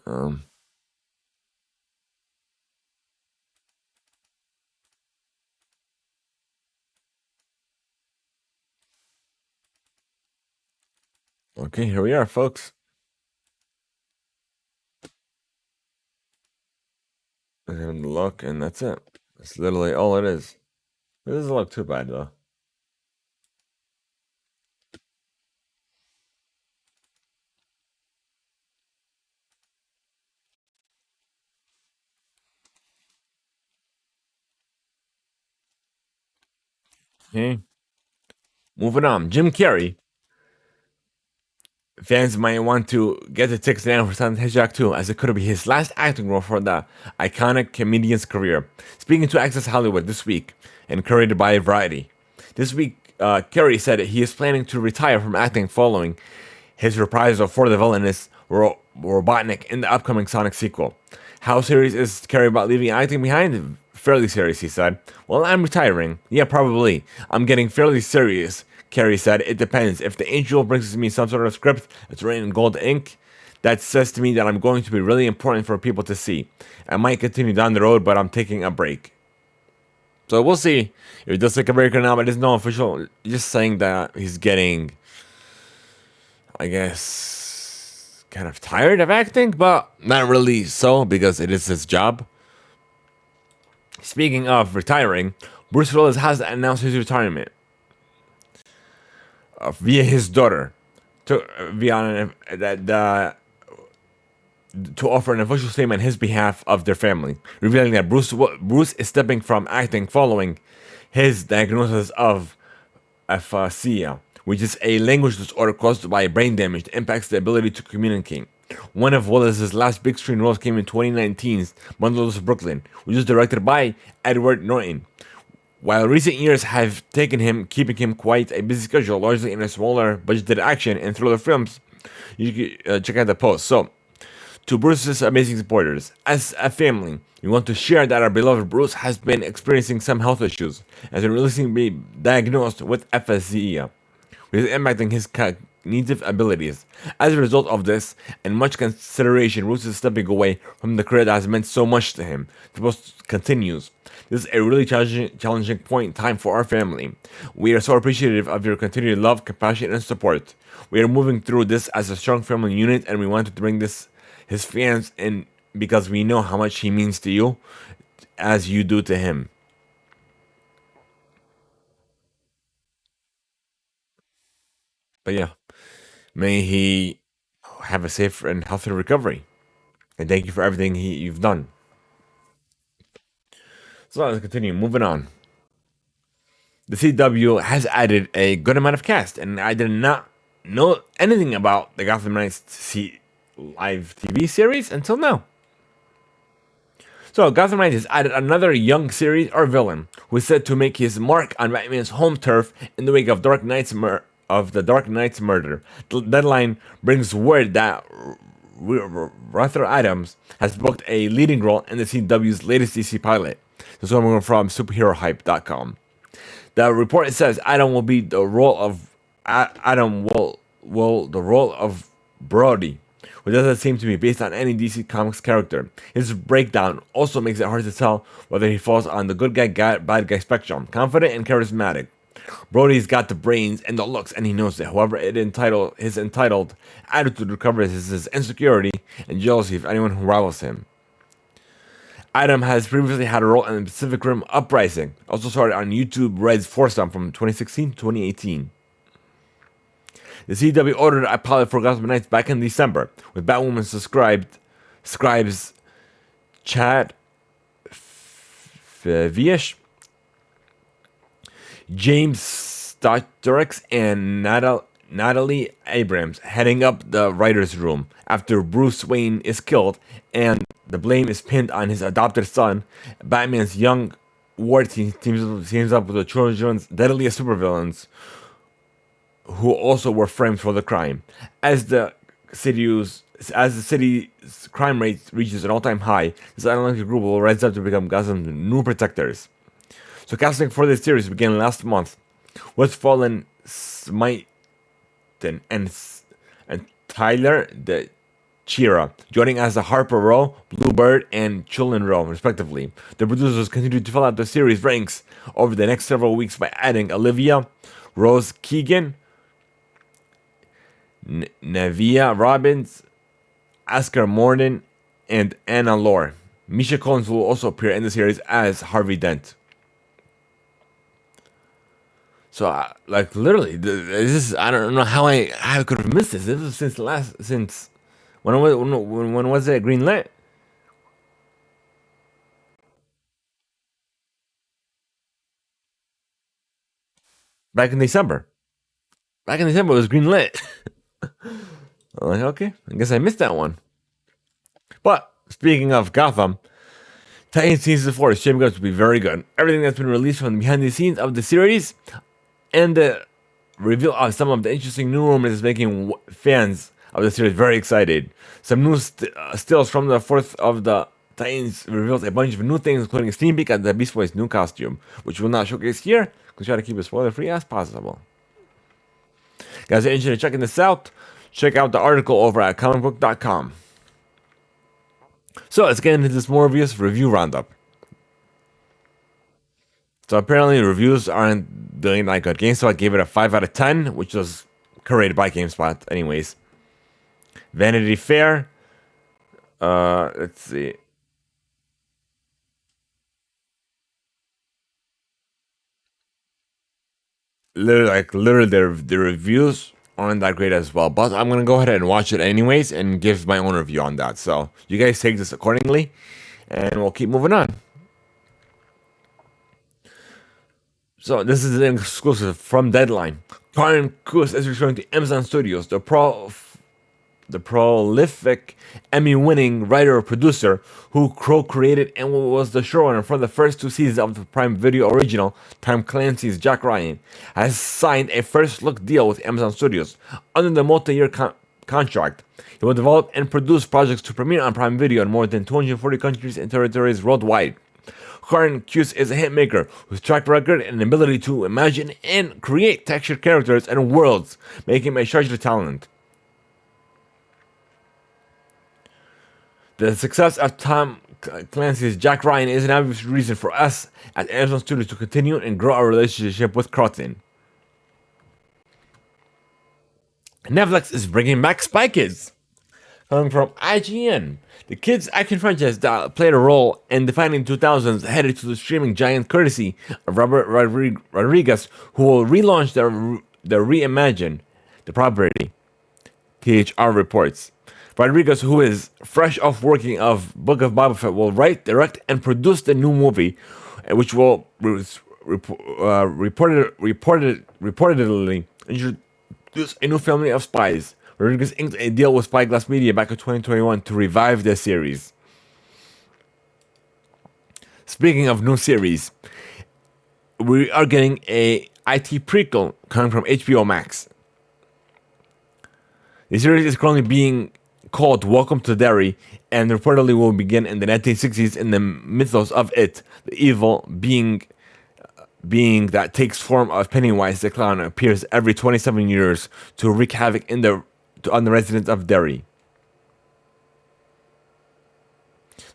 Okay, here we are, folks. And look, and that's it. That's literally all it is. It doesn't look too bad though. Okay, moving on. Jim Carrey. Fans might want to get the tickets now for Sonic the Hedgehog 2, as it could be his last acting role for the iconic comedian's career. Speaking to Access Hollywood this week, and curated by Variety. This week, Carrey said he is planning to retire from acting following his reprisal for the villainous Robotnik in the upcoming Sonic sequel. How serious is Carrey about leaving acting behind? Fairly serious, he said. Well, I'm retiring. Yeah, probably. I'm getting fairly serious, Carrey said. It depends. If the angel brings me some sort of script that's written in gold ink, that says to me that I'm going to be really important for people to see. I might continue down the road, but I'm taking a break. So we'll see if he does take a break or not, but it's no official. Just saying that he's getting, I guess, kind of tired of acting, but not really so because it is his job. Speaking of retiring, Bruce Willis has announced his retirement via his daughter to offer an official statement on his behalf of their family, revealing that Bruce is stepping from acting following his diagnosis of aphasia, which is a language disorder caused by brain damage that impacts the ability to communicate. One of Willis's last big screen roles came in 2019's Bundles of Brooklyn, which was directed by Edward Norton. While recent years have taken him, keeping him quite a busy schedule, largely in a smaller budgeted action and thriller films, you can check out the post. So, to Bruce's amazing supporters, as a family, we want to share that our beloved Bruce has been experiencing some health issues, as been recently diagnosed with aphasia, which is impacting his cognitive abilities. As a result of this, and much consideration, Bruce is stepping away from the career that has meant so much to him. The post continues. This is a really challenging point in time for our family. We are so appreciative of your continued love, compassion, and support. We are moving through this as a strong family unit, and we wanted to bring his fans in because we know how much he means to you, as you do to him. But yeah, may he have a safe and healthy recovery. And thank you for everything you've done. So let's continue. Moving on. The CW has added a good amount of cast, and I did not know anything about the Gotham Knights live TV series until now. So, Gotham Knights has added another young series or villain who is said to make his mark on Batman's home turf in the wake of the Dark Knight's murder. The Deadline brings word that Ruther Adams has booked a leading role in the CW's latest DC pilot. This is coming from superherohype.com. The report says Adam will be the role of Adam will the role of Brody, which doesn't seem to be based on any DC Comics character. His breakdown also makes it hard to tell whether he falls on the good guy, bad guy spectrum. Confident and charismatic, Brody's got the brains and the looks, and he knows it. However, his entitled attitude recovers his insecurity and jealousy of anyone who rivals him. Adam has previously had a role in the Pacific Rim Uprising, also started on YouTube Red's Foursome from 2016 to 2018. The CW ordered a pilot for Gotham Knights back in December, with Batwoman scribes Chad Vish, James Stotterix, and Natalie Abrams heading up the writer's room after Bruce Wayne is killed and the blame is pinned on his adopted son. Batman's young ward teams up with the children's deadliest supervillains who also were framed for the crime. As the city's crime rate reaches an all-time high, this unlikely group will rise up to become Gotham's new protectors. So casting for this series began last month, with Fallen Smyton and Tyler the Chira joining as the Harper Row, Bluebird, and Chulin Row, respectively. The producers continued to fill out the series ranks over the next several weeks by adding Olivia Rose Keegan, Navia Robbins, Oscar Morden, and Anna Lore. Misha Collins will also appear in the series as Harvey Dent. So, literally, this is, I don't know how I could have missed this. This was since when was it greenlit? Back in December. Back in December, it was greenlit. I'm like, okay, I guess I missed that one. But speaking of Gotham, Titans Season 4 is shaping up to be very good. Everything that's been released from behind the scenes of the series and the reveal of some of the interesting new rumors is making fans of the series very excited. Some new stills from the fourth of the Titans reveals a bunch of new things, including a sneak peek at the Beast Boy's new costume, which we'll not showcase here, because we try to keep it spoiler-free as possible. Guys, if you're interested in checking this out, check out the article over at comicbook.com. So let's get into this Morbius review roundup. So apparently reviews aren't doing that good. GameSpot gave it a 5 out of 10, which was curated by GameSpot anyways. Vanity Fair, let's see. Literally, the reviews aren't that great as well. But I'm gonna go ahead and watch it anyways and give my own review on that. So you guys take this accordingly, and we'll keep moving on. So this is an exclusive from Deadline. Karen Kus is returning to Amazon Studios. The prolific Emmy-winning writer-producer who co-created and was the showrunner for the first 2 seasons of the Prime Video original Tom Clancy's Jack Ryan has signed a first-look deal with Amazon Studios. Under the multi-year contract, he will develop and produce projects to premiere on Prime Video in more than 240 countries and territories worldwide. Karen Kus is a hitmaker with track record and ability to imagine and create textured characters and worlds, making him a treasure talent. The success of Tom Clancy's Jack Ryan is an obvious reason for us at Amazon Studios to continue and grow our relationship with Croton. Netflix is bringing back Spy Kids. Coming from IGN, the kids' action franchise that played a role in defining 2000s headed to the streaming giant courtesy of Robert Rodriguez, who will relaunch the reimagine the property. THR reports. Rodriguez, who is fresh off working of Book of Boba Fett, will write, direct, and produce the new movie, which will reportedly introduce a new family of spies. Rodriguez inked a deal with Spyglass Media back in 2021 to revive the series. Speaking of new series, we are getting a IT prequel coming from HBO Max. The series is currently being called Welcome to Derry, and reportedly will begin in the 1960s in the mythos of it, the evil being that takes form of Pennywise the clown, appears every 27 years to wreak havoc on the residents of Derry.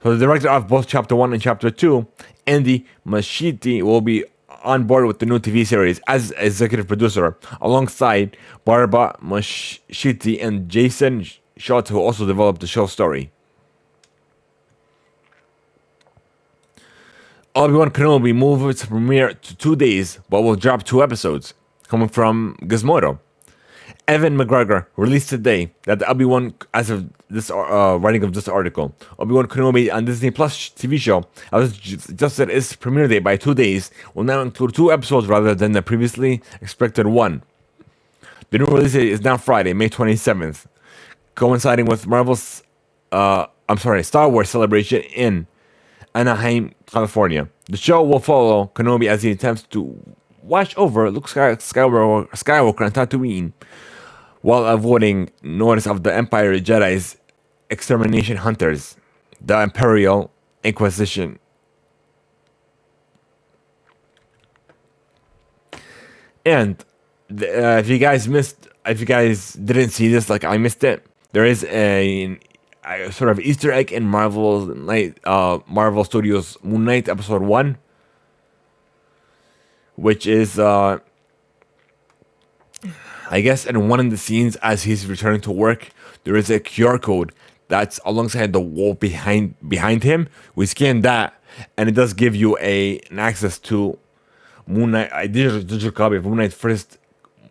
So the director of both Chapter 1 and Chapter 2, Andy Muschietti, will be on board with the new TV series as executive producer, alongside Barbara Muschietti and Jason Schultz, who also developed the show's story. Obi-Wan Kenobi moved its premiere to 2 days, but will drop 2 episodes, coming from Gizmodo. Evan McGregor released today that the Obi-Wan, as of this writing of this article, Obi-Wan Kenobi on Disney Plus TV show, as just said its premiere date by 2 days, will now include 2 episodes rather than the previously expected 1. The new release date is now Friday, May 27th, coinciding with Star Wars celebration in Anaheim, California. The show will follow Kenobi as he attempts to watch over Luke Skywalker on Tatooine while avoiding notice of the Empire Jedi's extermination hunters, the Imperial Inquisition. And if you guys didn't see this, like I missed it, there is a sort of Easter egg in Marvel Studios Moon Knight episode 1, which is I guess in one of the scenes as he's returning to work, there is a QR code that's alongside the wall behind him. We scan that, and it does give you an access to Moon Knight, a digital copy of Moon Knight's first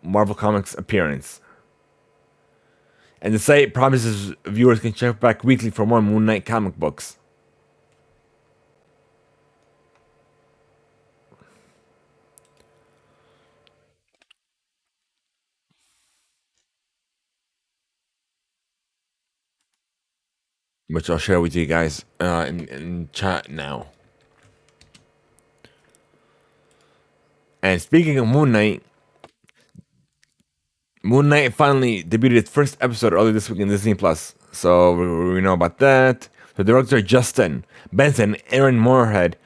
Marvel Comics appearance. And the site promises viewers can check back weekly for more Moon Knight comic books. Which I'll share with you guys in chat now. And speaking of Moon Knight finally debuted its first episode earlier this week in Disney Plus. So we know about that. The director Justin Benson and Aaron Moorhead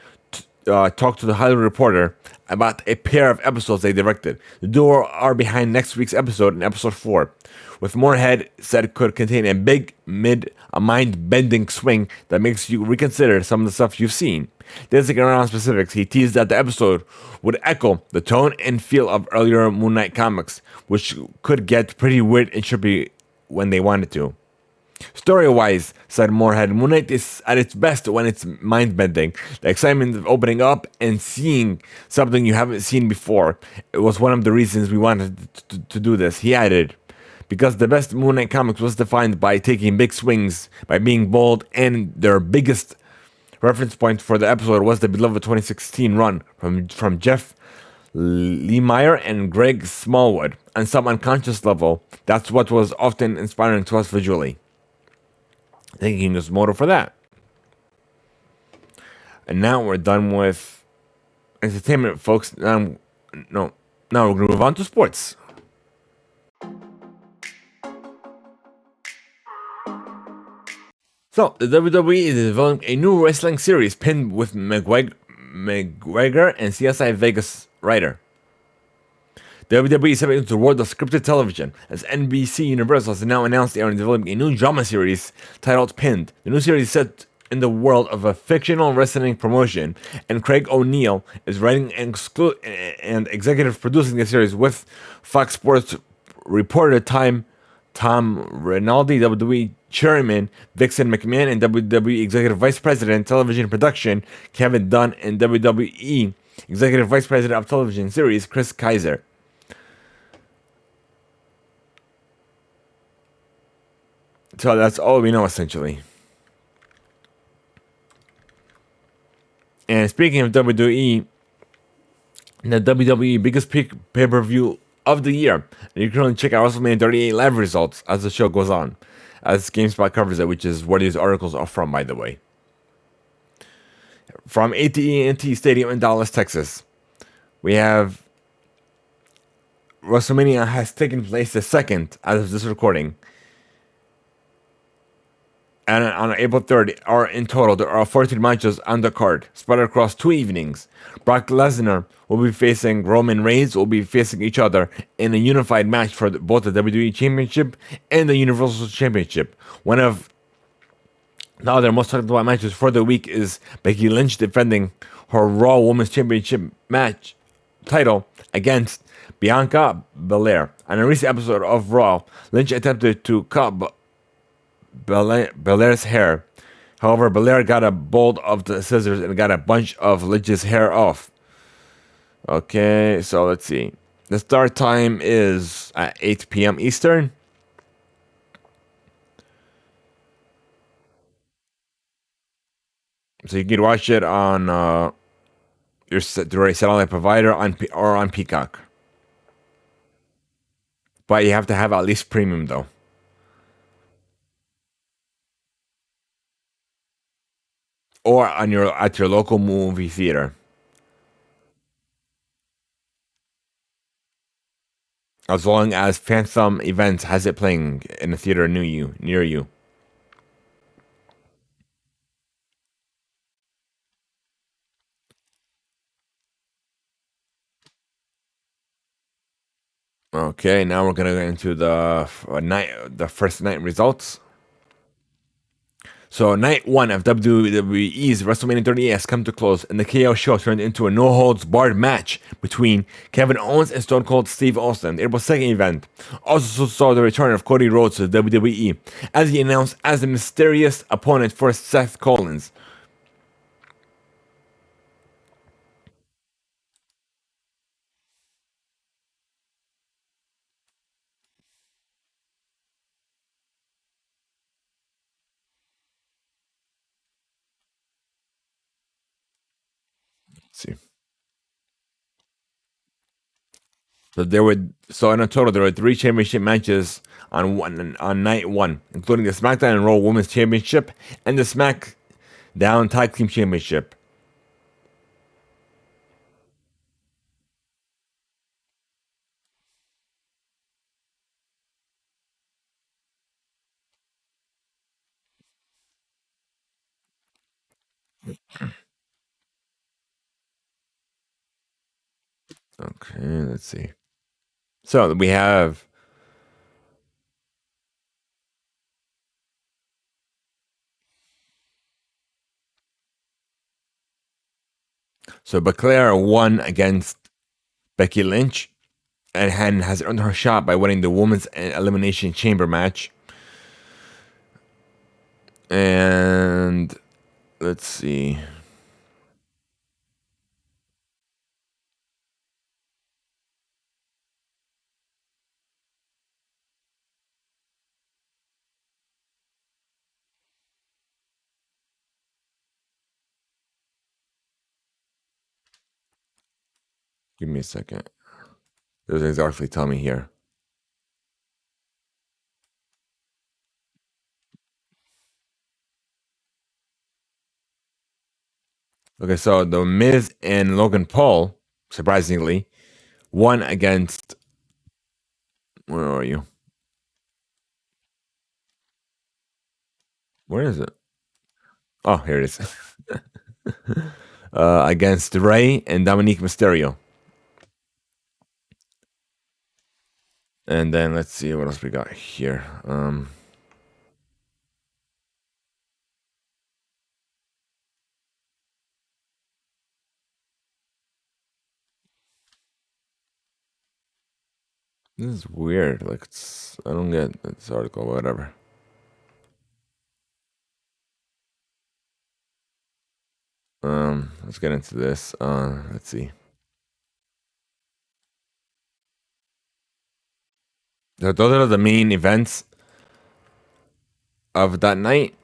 talked to the Hollywood Reporter about a pair of episodes they directed. The duo are behind next week's episode in episode 4, with Moorhead said could contain a big, mind-bending swing that makes you reconsider some of the stuff you've seen. Dancing around specifics, he teased that the episode would echo the tone and feel of earlier Moon Knight comics, which could get pretty weird and trippy when they wanted to. Story-wise, said Moorhead, Moon Knight is at its best when it's mind-bending. The excitement of opening up and seeing something you haven't seen before. It was one of the reasons we wanted to do this. He added, because the best Moon Knight comics was defined by taking big swings, by being bold, and their biggest reference point for the episode was the beloved 2016 run from Jeff Lemire and Greg Smallwood. On some unconscious level, that's what was often inspiring to us visually. Thank you, Gizmodo, for that. And now we're done with entertainment, folks. Now we're going to move on to sports. So, the WWE is developing a new wrestling series pinned with McGregor and CSI Vegas writer. WWE is stepping into the world of scripted television, as NBC Universal has now announced they are developing a new drama series titled Pinned. The new series is set in the world of a fictional wrestling promotion, and Craig O'Neill is writing and executive producing the series with Fox Sports reporter Tom Rinaldi, WWE Chairman Vixen McMahon, and WWE Executive Vice President Television Production Kevin Dunn, and WWE Executive Vice President of Television Series Chris Kaiser. So that's all we know, essentially. And speaking of WWE, the WWE biggest pay-per-view of the year. You can only check out WrestleMania 38 live results as the show goes on, as GameSpot covers it, which is where these articles are from, by the way. From AT&T Stadium in Dallas, Texas, we have WrestleMania has taken place the second, as of this recording, And on April 3rd, or in total, there are 14 matches on the card, spread across 2 evenings. Brock Lesnar will be facing Roman Reigns, will be facing each other in a unified match for both the WWE Championship and the Universal Championship. One of the other most talked about matches for the week is Becky Lynch defending her Raw Women's Championship match title against Bianca Belair. On a recent episode of Raw, Lynch attempted to cut Belair's hair. However, Belair got a bolt of the scissors and got a bunch of Lynch's hair off. Okay, so let's see. The start time is at 8 p.m. Eastern. So you can watch it on your satellite provider or on Peacock. But you have to have at least premium though. Or on your at your local movie theater. As long as Phantom Events has it playing in a theater near you. Okay, now we're gonna go into the first night results. So night one of WWE's WrestleMania 38 has come to close, and the KO show turned into a no-holds-barred match between Kevin Owens and Stone Cold Steve Austin. It was second event. Also saw the return of Cody Rhodes to the WWE, as he announced as the mysterious opponent for Seth Rollins. Let's see. So in a total there were 3 championship matches on night one, including the SmackDown and Raw Women's Championship and the SmackDown Tag Team Championship. Okay, let's see. So we have Belair won against Becky Lynch and has earned her shot by winning the Women's Elimination Chamber match. And let's see. Give me a second. It doesn't exactly tell me here. Okay, so The Miz and Logan Paul, surprisingly, won against. Where are you? Where is it? Oh, here it is. Against Ray and Dominique Mysterio. And then let's see what else we got here. This is weird. Like, I don't get this article, whatever. Let's get into this. Let's see. So those are the main events of that night.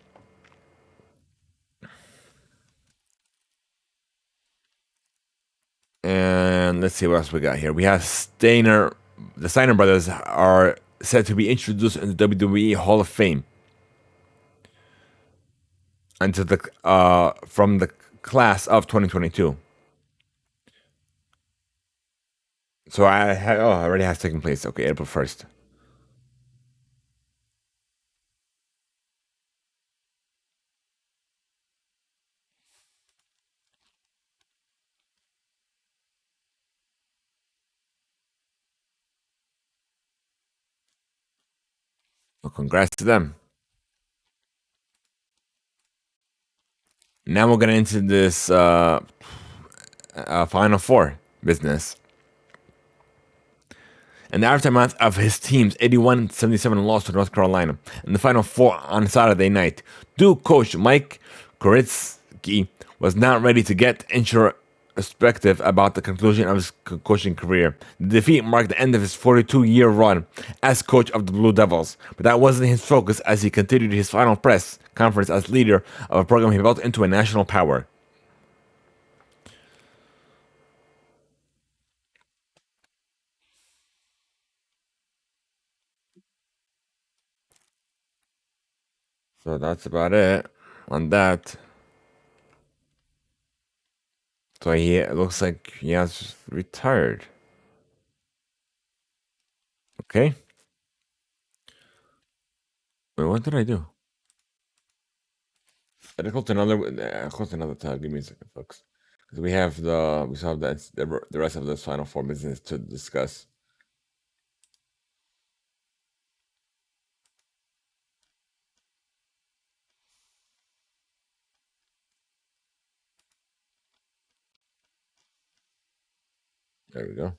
And let's see what else we got here. We have the Steiner brothers are said to be introduced into WWE Hall of Fame. Into the from the class of 2022. So I already has taken place. Okay, April 1st. Well, congrats to them. Now we're getting into this Final Four business. In the aftermath of his team's 81-77 loss to North Carolina in the Final Four on Saturday night, Duke coach Mike Koritsky was not ready to get introspective about the conclusion of his coaching career. The defeat marked the end of his 42-year run as coach of the Blue Devils, but that wasn't his focus as he continued his final press conference as leader of a program he built into a national power. So that's about it on that. So it looks like he has retired. Okay. Wait, what did I do? I closed another tab. Give me a second, folks. Because we still have the rest of this Final Four business to discuss. There we go.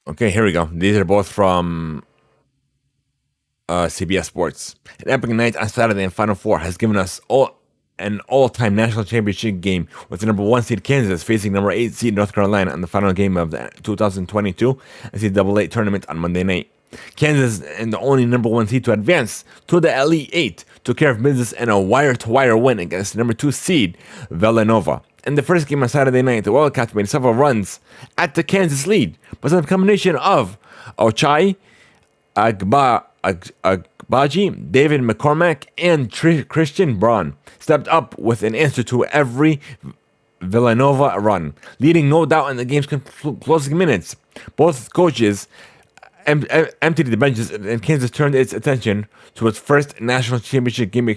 Okay, here we go. These are both from CBS Sports. An epic night on Saturday in Final Four has given us an all-time national championship game with the number 1 seed Kansas facing number 8 seed North Carolina in the final game of the 2022 NCAA tournament on Monday night. Kansas and the only number 1 seed to advance to the Elite Eight took care of business in a wire-to-wire win against number 2 seed Villanova. In the first game on Saturday night, the Wildcats made several runs at the Kansas lead, but some combination of Ochai Agbaji, David McCormack, and Christian Braun stepped up with an answer to every Villanova run, leading no doubt in the game's closing minutes. Both coaches emptied the benches, and Kansas turned its attention to its first national championship game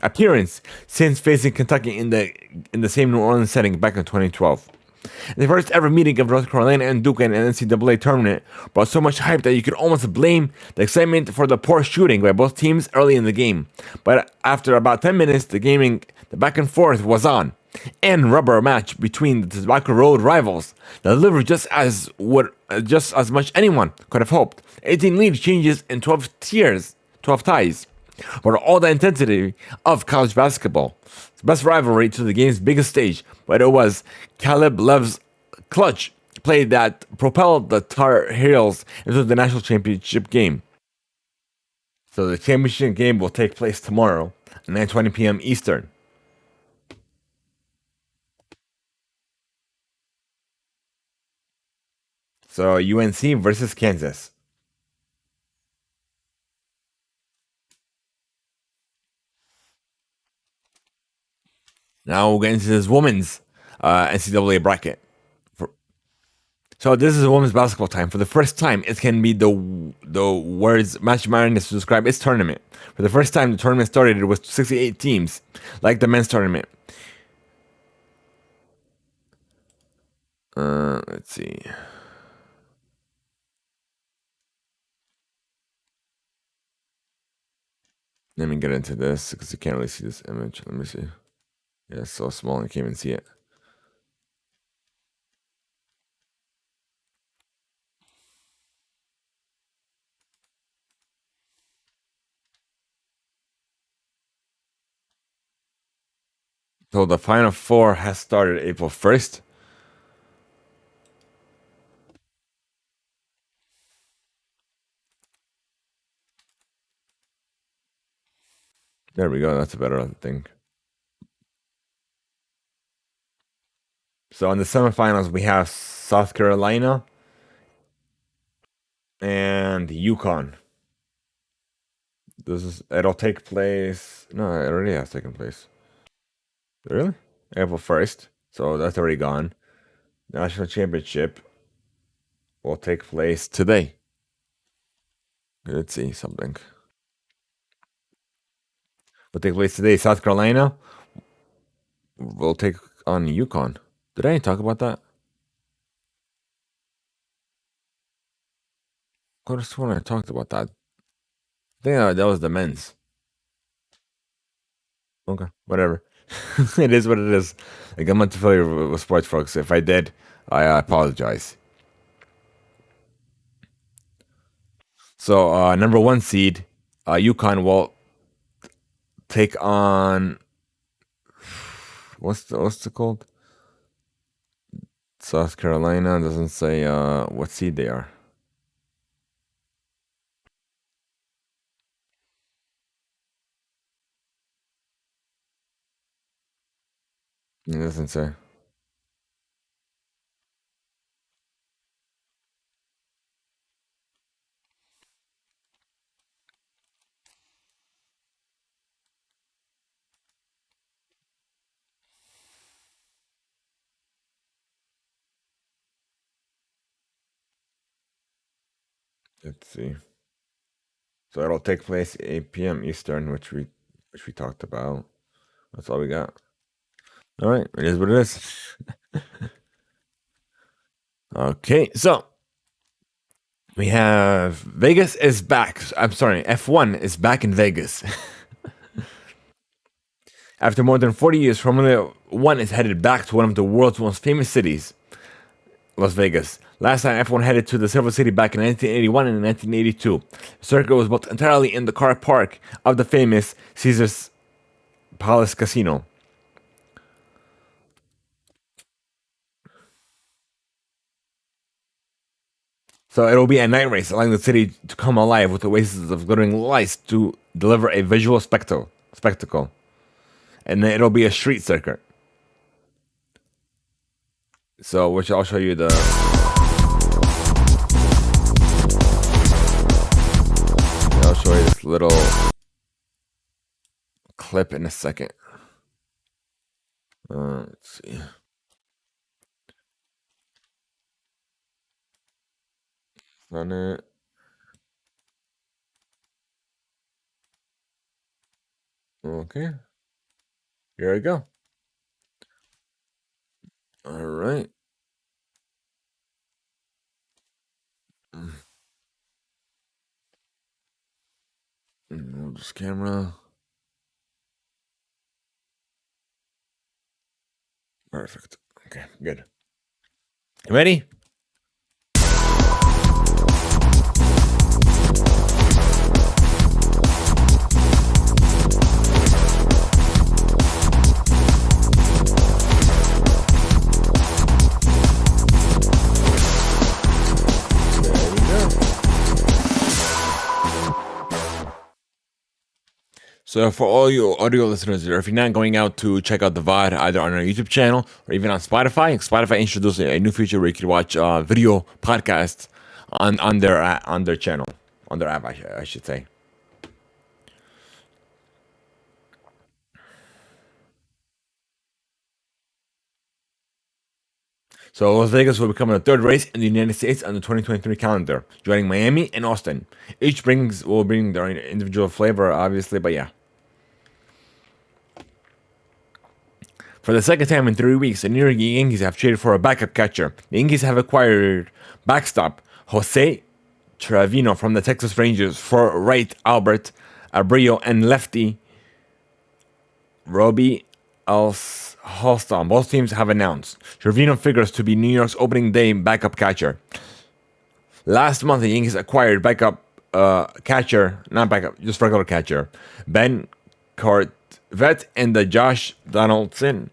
appearance since facing Kentucky in the same New Orleans setting back in 2012. The first ever meeting of North Carolina and Duke in an NCAA tournament brought so much hype that you could almost blame the excitement for the poor shooting by both teams early in the game. But after about 10 minutes, the back and forth was on, and rubber match between the Tobacco Road rivals that delivered just as much anyone could have hoped. 18 lead changes in 12 ties. But all the intensity of college basketball. The best rivalry to the game's biggest stage, but it was Caleb Love's clutch play that propelled the Tar Heels into the national championship game. So the championship game will take place tomorrow at 9:20 p.m. Eastern. So UNC versus Kansas. Now we'll get into this women's NCAA bracket. So this is women's basketball time. For the first time, it can be the words Match Madness to describe its tournament. For the first time, the tournament started with 68 teams, like the men's tournament. Let's see. Let me get into this because you can't really see this image. Let me see. Yeah, it's so small you can't even see it. So the Final Four has started April 1st. There we go. That's a better thing. So in the semifinals, we have South Carolina and Yukon. It'll take place. No, it already has taken place. Really? April 1st. So that's already gone. National championship will take place today. Let's see something. Will take place today. South Carolina will take on Yukon. Did I talk about that? I could have sworn I talked about that. I think that was the men's. Okay, whatever. It is what it is. Like, I'm not familiar with sports, folks. If I did, I apologize. So, number one seed, UConn will take on what's it called? South Carolina doesn't say what seed they are. It doesn't say. Let's see. So it'll take place 8 p.m. Eastern, which we talked about. That's all we got. All right, it is what it is. Okay, so we have Vegas is back. I'm sorry, F1 is back in Vegas. After more than 40 years, Formula One is headed back to one of the world's most famous cities, Las Vegas. Last time F1 headed to the Silver City back in 1981 and 1982. The circuit was built entirely in the car park of the famous Caesar's Palace Casino. So it'll be a night race, allowing the city to come alive with oases of glittering lights to deliver a visual spectacle. And then it'll be a street circuit. So, which I'll show you the. I'll show you this little clip in a second. Let's see. On it. Okay. Here we go. All right. Move this camera. Perfect. Okay, good. You ready? So for all you audio listeners, or if you're not going out to check out the VOD either on our YouTube channel or even on Spotify, Spotify introduced a new feature where you can watch video podcasts on their channel, on their app, I should say. So Las Vegas will become the third race in the United States on the 2023 calendar, joining Miami and Austin. Each will bring their individual flavor, obviously, but yeah. For the second time in 3 weeks, the New York Yankees have traded for a backup catcher. The Yankees have acquired backstop Jose Trevino from the Texas Rangers for right Albert Abreu and lefty Robbie Halston. Both teams have announced. Trevino figures to be New York's opening day backup catcher. Last month, the Yankees acquired backup catcher, not backup, just regular catcher, Ben Cortvet and the Josh Donaldson,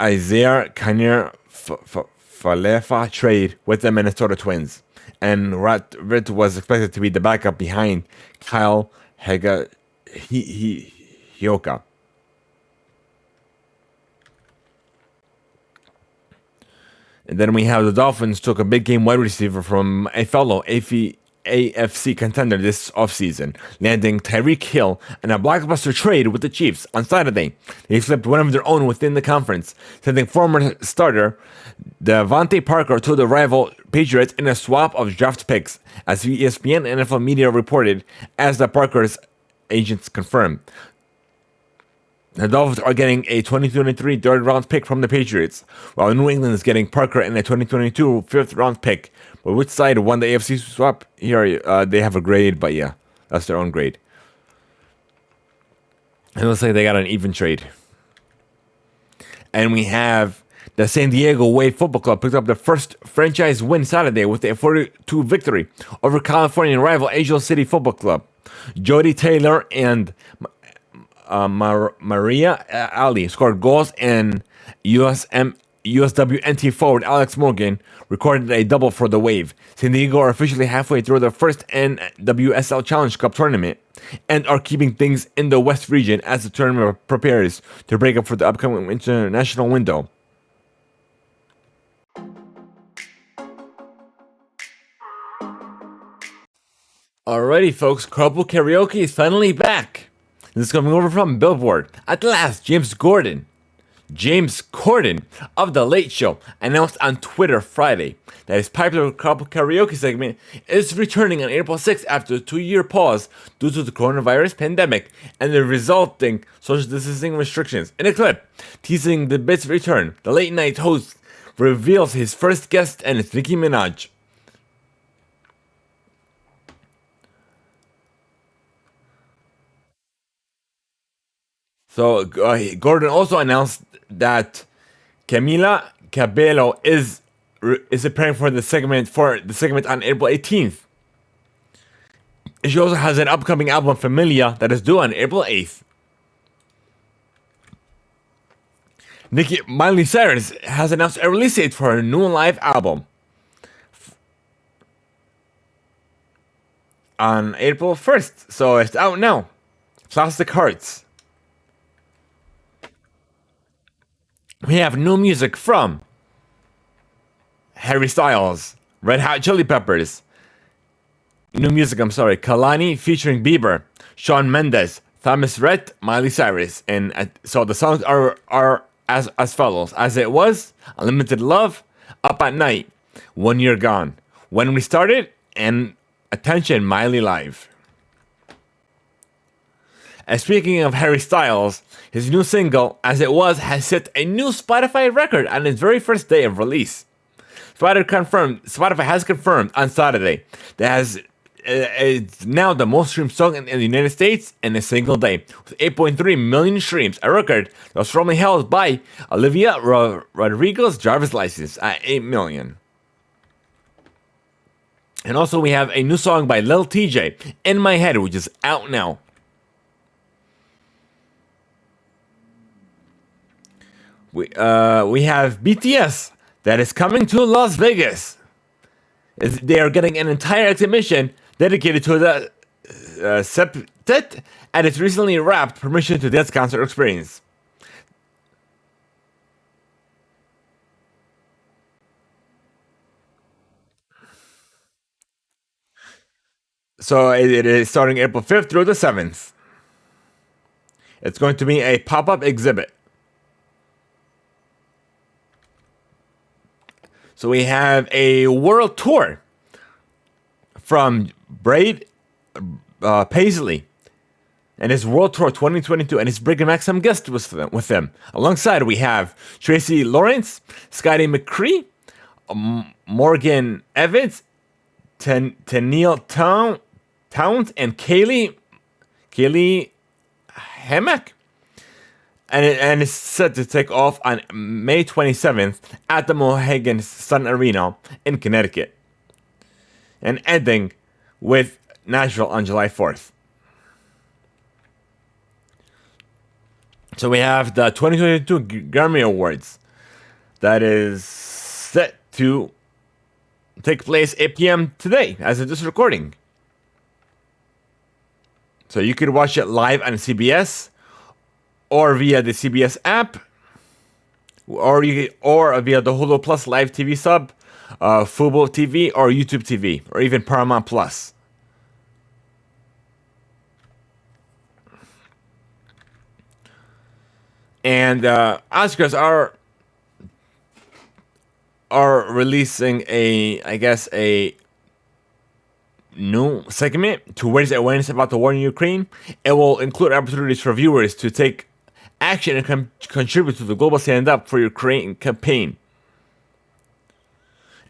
Isaiah Kanier Falefa trade with the Minnesota Twins. And Rat was expected to be the backup behind Kyle Hioka. And then we have the Dolphins took a big game wide receiver from a fellow AFC contender this offseason, landing Tyreek Hill in a blockbuster trade with the Chiefs on Saturday. They flipped one of their own within the conference, sending former starter Devontae Parker to the rival Patriots in a swap of draft picks, as ESPN and NFL media reported, as the Parker's agents confirmed. The Dolphins are getting a 2023 third round pick from the Patriots, while New England is getting Parker and a 2022 fifth round pick. But which side won the AFC swap? Here, they have a grade, but yeah, that's their own grade. It looks like they got an even trade. And we have the San Diego Wave Football Club picked up their first franchise win Saturday with a 42 victory over Californian rival Angel City Football Club. Jody Taylor and Maria Ali scored goals, and USWNT forward Alex Morgan recorded a double for the Wave. San Diego are officially halfway through their first NWSL Challenge Cup tournament and are keeping things in the West region as the tournament prepares to break up for the upcoming international window. Alrighty, folks, Carpool Karaoke is finally back. This is coming over from Billboard. At last, James Corden of The Late Show announced on Twitter Friday that his popular Carpool Karaoke segment is returning on April 6th after a 2-year pause due to the coronavirus pandemic and the resulting social distancing restrictions. In a clip teasing the bit's return, the late night host reveals his first guest, and it's Nicki Minaj. So Gordon also announced that Camila Cabello is preparing for the segment on April 18th. She also has an upcoming album, Familia, that is due on April 8th. Miley Cyrus has announced a release date for her new live album on April 1st, so it's out now. Plastic Hearts. We have new music from Harry Styles, Red Hot Chili Peppers. Kalani featuring Bieber, Shawn Mendes, Thomas Rhett, Miley Cyrus. And so the songs are as follows: As It Was, Unlimited Love, Up at Night, When You're Gone, When We Started, and Attention, Miley Live. And speaking of Harry Styles, his new single, As It Was, has set a new Spotify record on its very first day of release. Spotify has confirmed on Saturday that it's now the most streamed song in the United States in a single day, with 8.3 million streams, a record that was formerly held by Olivia Rodrigo's driver's license at 8 million. And also we have a new song by Lil TJ, In My Head, which is out now. We have BTS that is coming to Las Vegas. They are getting an entire exhibition dedicated to the septet at its recently wrapped Permission to Dance concert experience. So it is starting April 5th through the 7th. It's going to be a pop-up exhibit. So we have a world tour from Braid Paisley and his World Tour 2022, and he's bringing back some guests with them. Alongside, we have Tracy Lawrence, Scotty McCree, Morgan Evans, Tennille Towns, and Kaylee Hammock. And it's set to take off on May 27th at the Mohegan Sun Arena in Connecticut, and ending with Nashville on July 4th. So we have the 2022 Grammy Awards that is set to take place 8 p.m. today as of this recording. So you could watch it live on CBS, or via the CBS app, or via the Hulu Plus Live TV sub, Fubo TV, or YouTube TV, or even Paramount Plus. And Oscars are releasing a new segment to raise awareness about the war in Ukraine. It will include opportunities for viewers to take action and contribute to the Global Stand Up for Ukraine campaign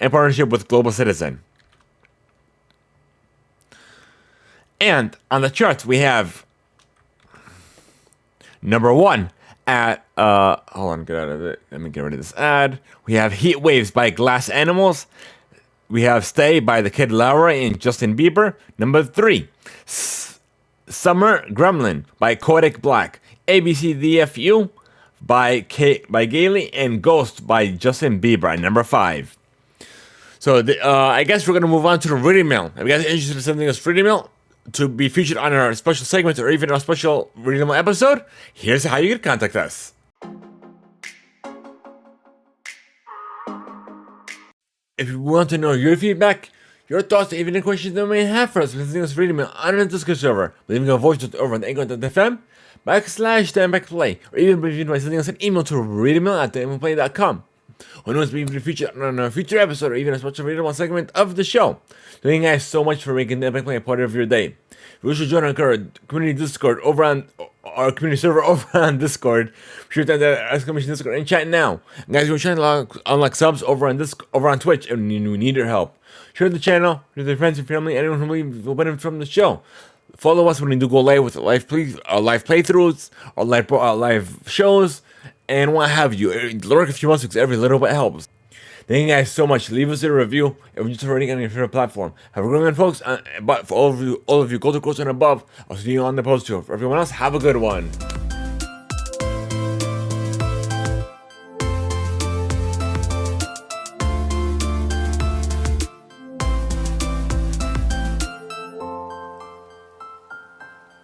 in partnership with Global Citizen. And on the charts, we have number 1 at, hold on, get out of it. Let me get rid of this ad. We have Heat Waves by Glass Animals. We have Stay by The Kid Laroi and Justin Bieber. Number 3, Summer Gremlin by Kodak Black. ABCDFU by Gailey, and Ghost by Justin Bieber at number 5. So I guess we're going to move on to the reading mail. If you guys are interested in something else reading mail to be featured on our special segment or even our special reading mail episode, here's how you can contact us. If you want to know your feedback, your thoughts, or even the questions that you may have for us with this reading mail on the Discord server, leaving a voice note over on anchor.fm/THEIMPACTPLAY, or even by sending us an email to readingmail@theimpactplay.com. Who knows, maybe featured on a future episode or even a special reading mail segment of the show. Thank you guys so much for making the Impact Play a part of your day. If you should join our community Discord over on our community server over on Discord, be sure to enter exclamation Discord and chat now. And guys, we're trying to unlock subs over on Twitch, and we need your help. Share the channel with your friends and family, anyone who will benefit from the show. Follow us when we do go live with live playthroughs, or live shows, and what have you. Lurk a few months because every little bit helps. Thank you guys so much. Leave us a review if you're just already on your favorite platform. Have a good one, folks. But for all of you, go to Quotes and Above. I'll see you on the post show. For everyone else, have a good one.